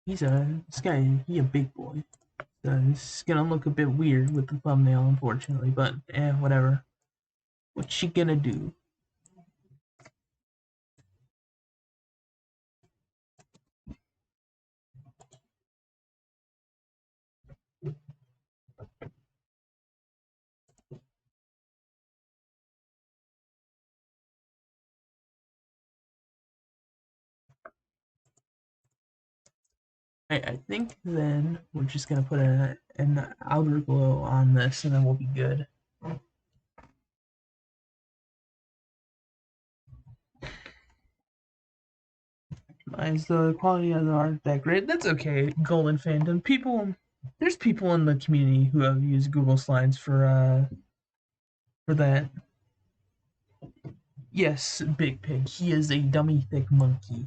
This guy, he a big boy. So it's gonna look a bit weird with the thumbnail, unfortunately, but whatever. What you gonna do? I think then we're just gonna put an outer glow on this, and then we'll be good. Is the quality of the art that great? That's okay, Golden Phantom. There's people in the community who have used Google Slides for that. Yes, Big Pig. He is a dummy thick monkey.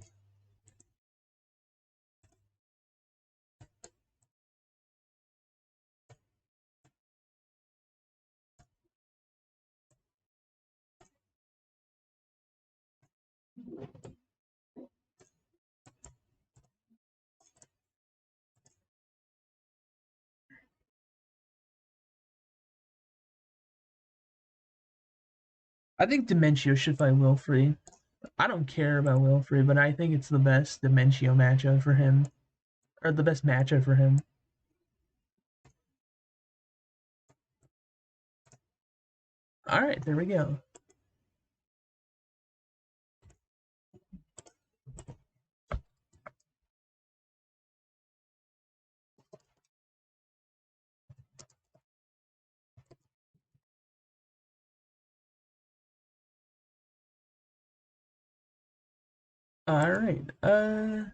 I think Dementio should fight Wilfrey. I don't care about Wilfrey, but I think it's the best Dementio matchup for him, or the best matchup for him. All right, there we go. Alright, alright,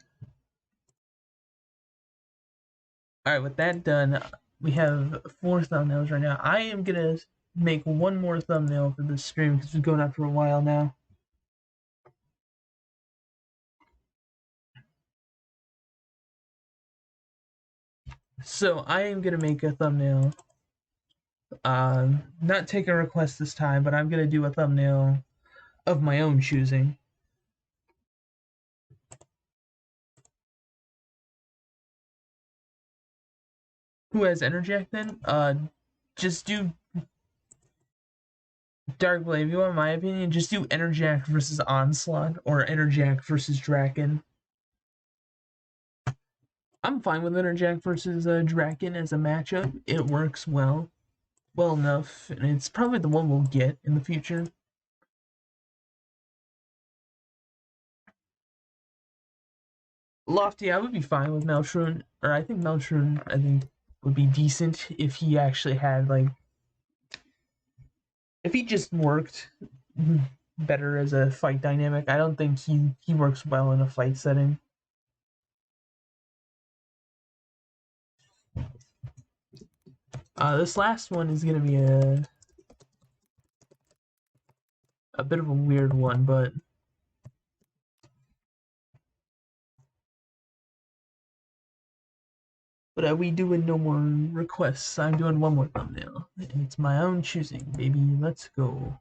with that done, we have 4 thumbnails right now. I am gonna make one more thumbnail for this stream because we've been going on for a while now. So I am gonna make a thumbnail. Not take a request this time, but I'm gonna do a thumbnail of my own choosing. Who has Enerjack then? Just do Darkblade. If you want my opinion, just do Enerjack versus Onslaught or Enerjack versus Draken. I'm fine with Enerjack versus Draken as a matchup. It works well enough, and it's probably the one we'll get in the future. Lofty, I would be fine with Melshroon, or I think Melshroon, would be decent if he actually had, like, if he just worked better as a fight dynamic. I don't think he works well in a fight setting. This last one is gonna be a bit of a weird one, but are we doing no more requests? I'm doing one more thumbnail. It's my own choosing, baby. Let's go.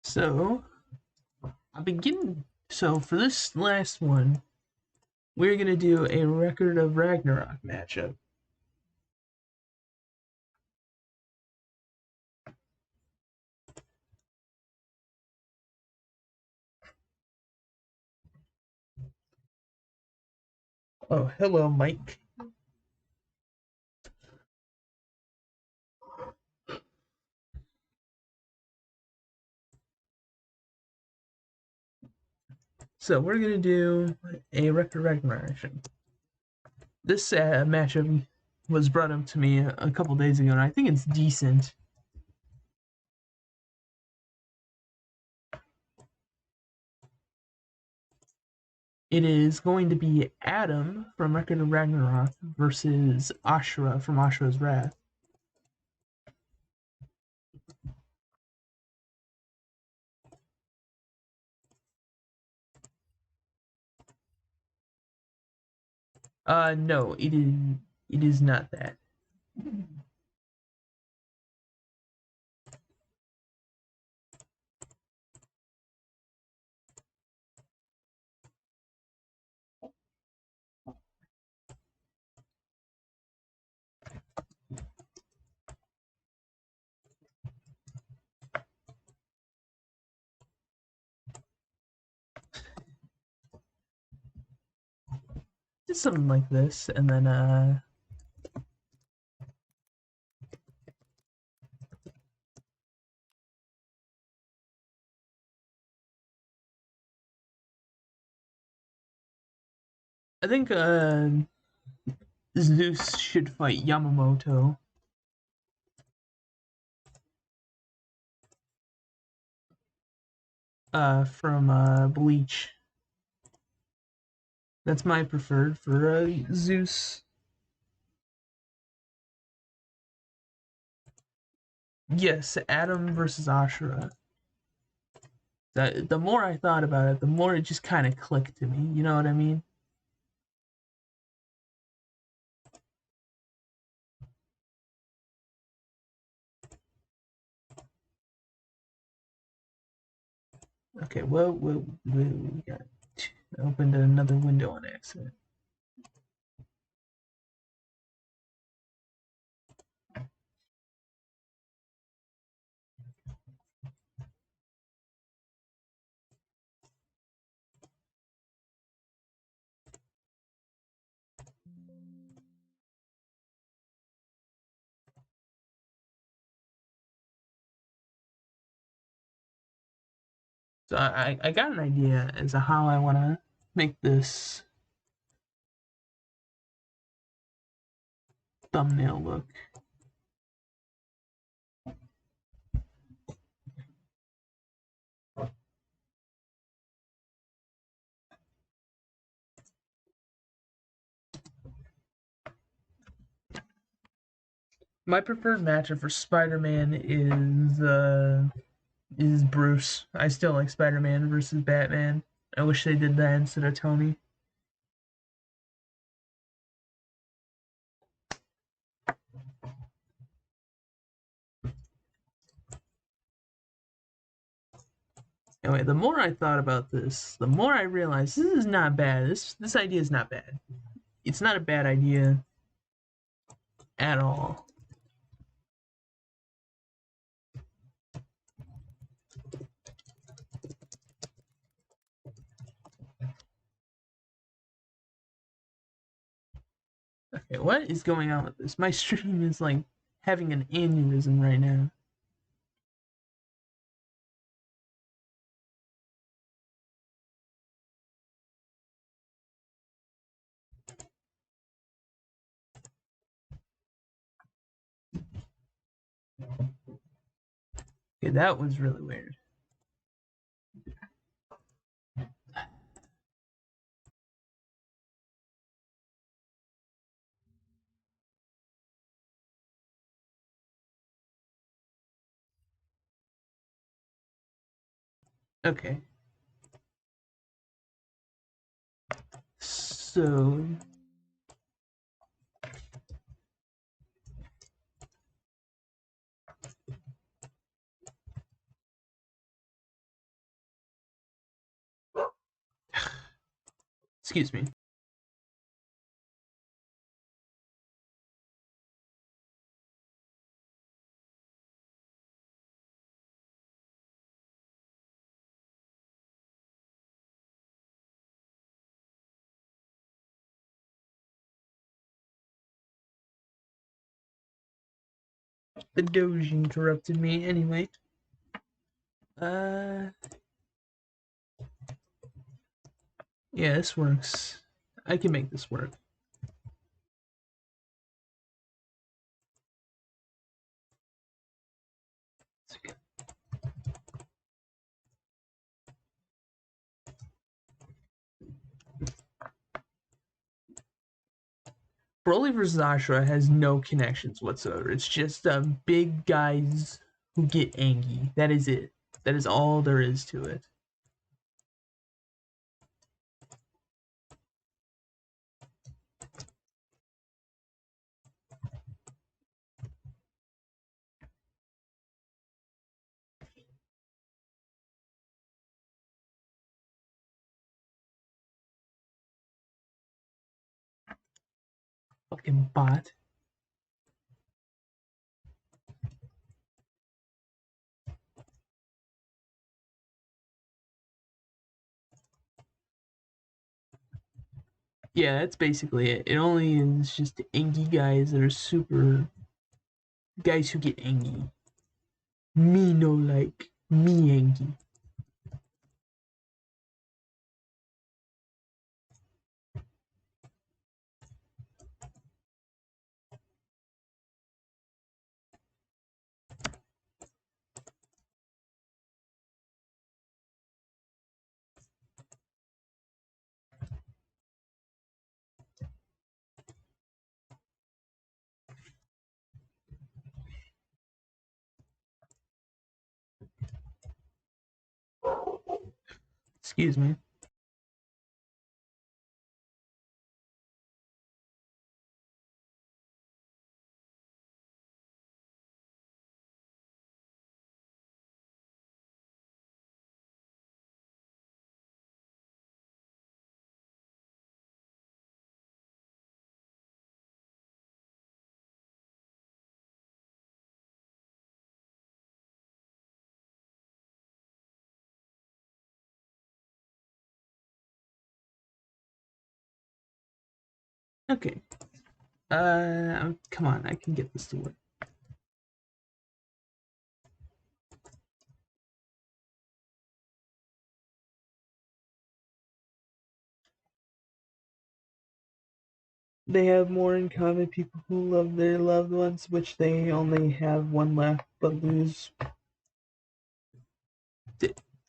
So, so for this last one, we're gonna do a Record of Ragnarok matchup. Oh, hello, Mike. So we're gonna do a Record of Ragnarok. This matchup was brought up to me a couple days ago, and I think it's decent. It is going to be Adam from Record of Ragnarok versus Ashura from Ashura's Wrath. No, it is not that. Just something like this, and then I think Zeus should fight Yamamoto. From Bleach. That's my preferred for Zeus. Yes, Adam versus Ashura. The more I thought about it, the more it just kind of clicked to me. You know what I mean? Okay, well, we got opened another window on accident. So I got an idea as to how I want to make this thumbnail look. My preferred matchup for Spider-Man is Bruce. I still like Spider-Man versus Batman. I wish they did that instead of Tony. Anyway, the more I thought about this, the more I realized this is not bad. This idea is not bad. It's not a bad idea at all. Okay, what is going on with this? My stream is like having an aneurysm right now. Okay, that was really weird. Okay. So excuse me. The Doge interrupted me anyway. Yeah, this works. I can make this work. Broly vs. Ashura has no connections whatsoever. It's just big guys who get angry. That is it. That is all there is to it. Fucking bot. Yeah, that's basically it. It only is just angry guys that are super guys who get angry. Me no like me angry. Excuse me. Okay. Come on, I can get this to work. They have more in common. People who love their loved ones, which they only have one left, but lose.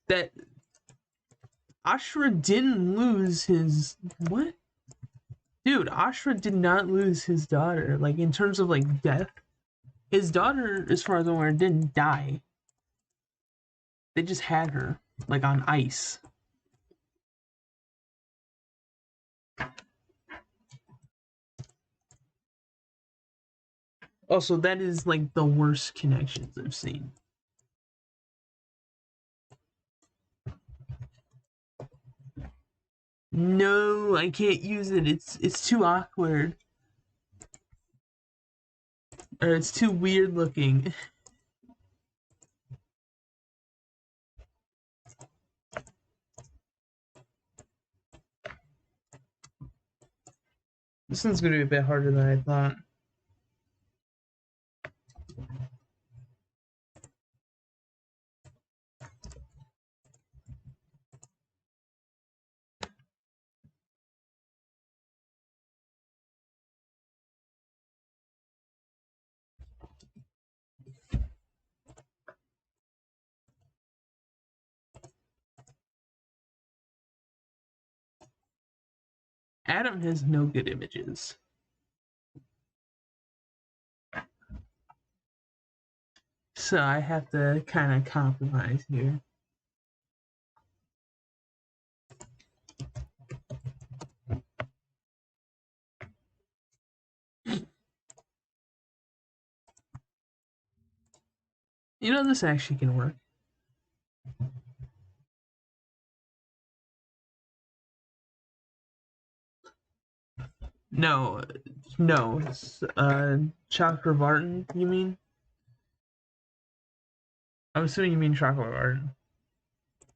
That Ashra didn't lose his what? Dude, Ashra did not lose his daughter. Like in terms of like death, his daughter, as far as I'm aware, didn't die. They just had her like on ice. Also, that is like the worst connections I've seen. No, I can't use it. It's too awkward. Or it's too weird looking. This one's gonna be a bit harder than I thought. Adam has no good images. So I have to kind of compromise here. You know, this actually can work. No, no. Chakravartin, you mean? I'm assuming you mean Chakravartin.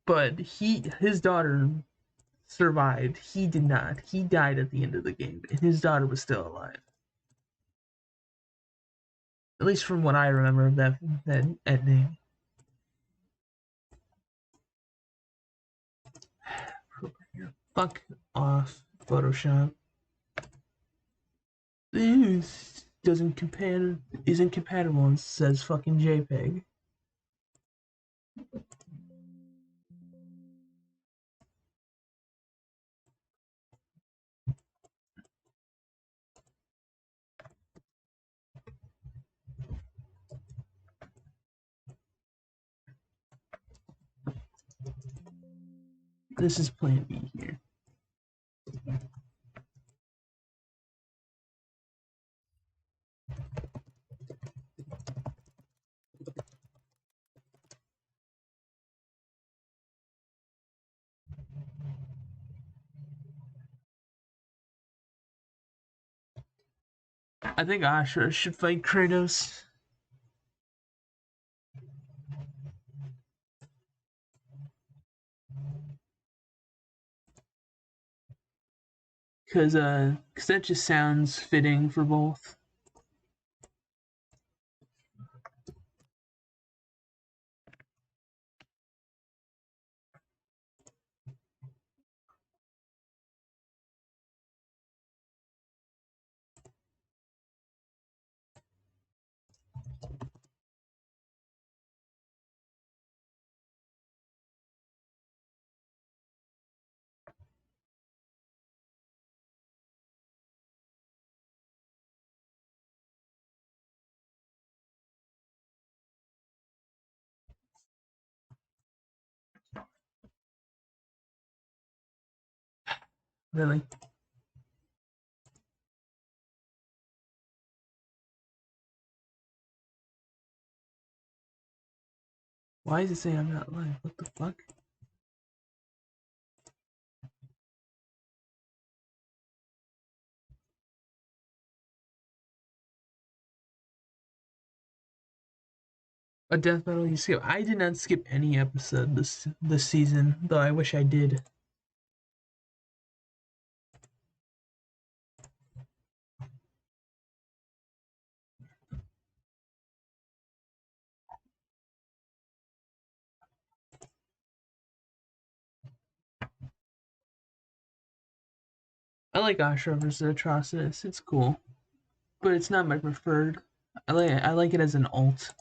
But his daughter survived. He did not. He died at the end of the game, and his daughter was still alive. At least from what I remember of that ending. Fuck off, Photoshop. This isn't compatible and says fucking JPEG. This is plan B here. I think Ashra should fight Kratos. Cause that just sounds fitting for both. Really. Why is it saying I'm not live? What the fuck? A death battle you skip. I did not skip any episode this season, though I wish I did. I like Ashura versus Atrocitus. It's cool, but it's not my preferred. I like it as an alt.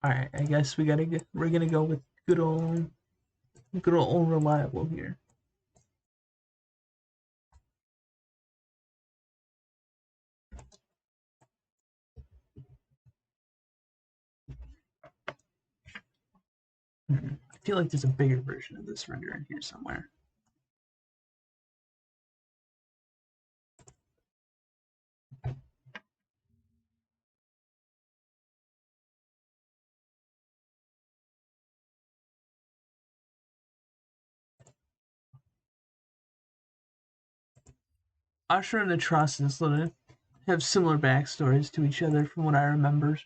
All right, I guess we're gonna go with good old reliable here. I feel like there's a bigger version of this render in here somewhere. Ashura and Atrocitus have similar backstories to each other from what I remember.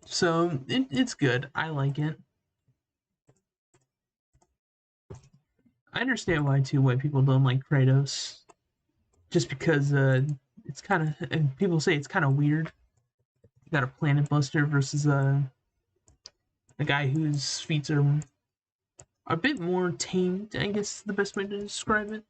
So it's good. I like it. I understand why people don't like Kratos. Just because it's kind of, and people say it's kind of weird. You got a Planet Buster versus a guy whose feats are a bit more tamed, I guess is the best way to describe it.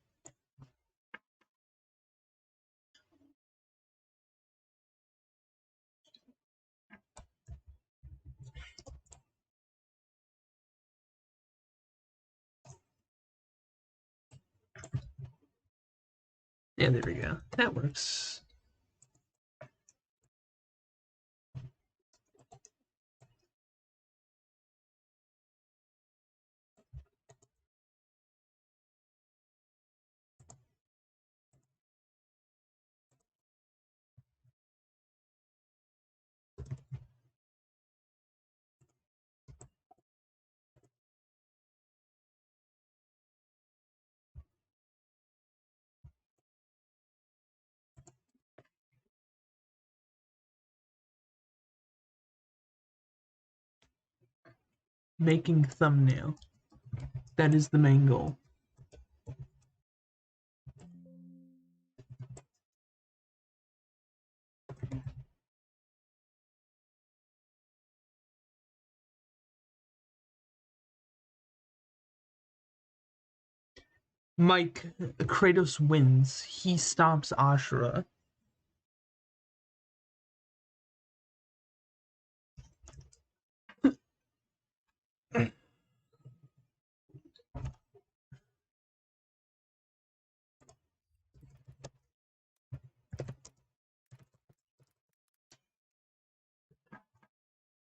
Yeah, there we go. That works. Making thumbnail. That is the main goal. Mike, Kratos wins. He stops Ashura.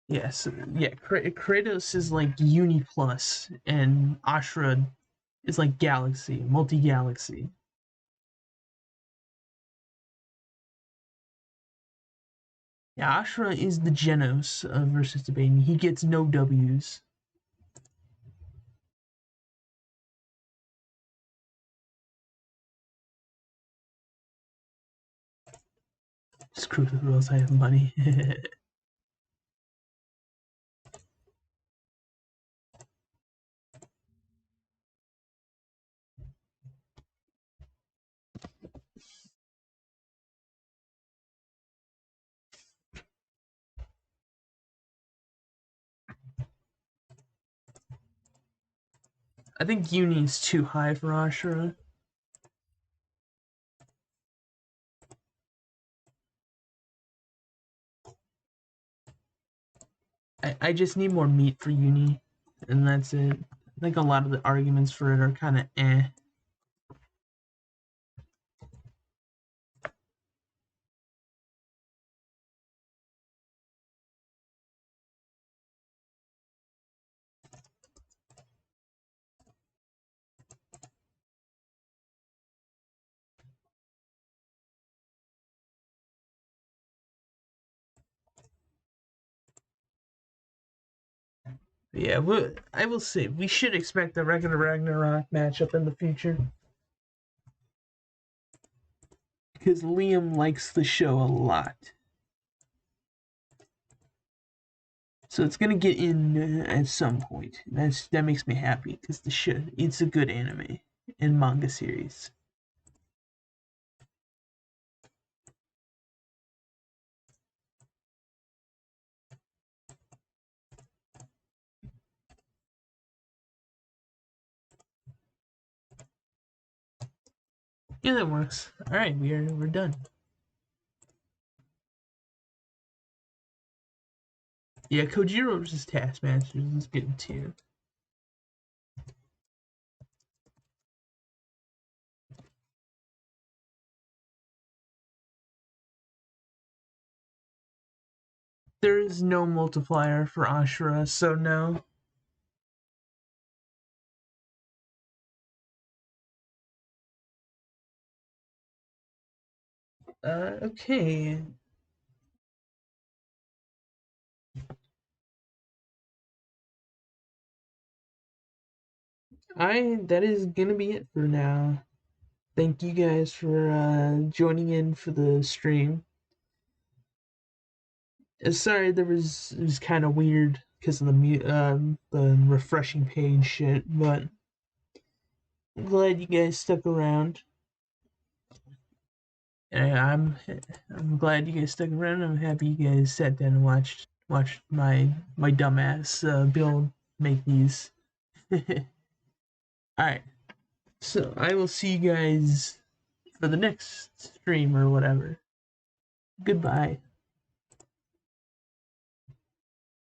Yes, yeah. Kratos is like Uni Plus, and Ashura is like Galaxy, multi Galaxy. Yeah, Ashura is the Genos versus the Baby. He gets no W's. Screw the rules. I have money. I think Uni is too high for Ashura. I just need more meat for Uni, and that's it. I think a lot of the arguments for it are kind of eh. Yeah, I will say we should expect a regular Ragnarok matchup in the future because Liam likes the show a lot. So it's gonna get in at some point. That makes me happy because it's a good anime and manga series. Yeah, that works. All right, we're done. Yeah, Kojiro versus Taskmaster is good too. There is no multiplier for Ashura, so no. Okay. That is gonna be it for now. Thank you guys for joining in for the stream. Sorry, it was kind of weird because of the refreshing page shit, but I'm glad you guys stuck around. And I'm glad you guys stuck around. I'm happy you guys sat down and watched my dumbass build make these. All right, so I will see you guys for the next stream or whatever. Goodbye.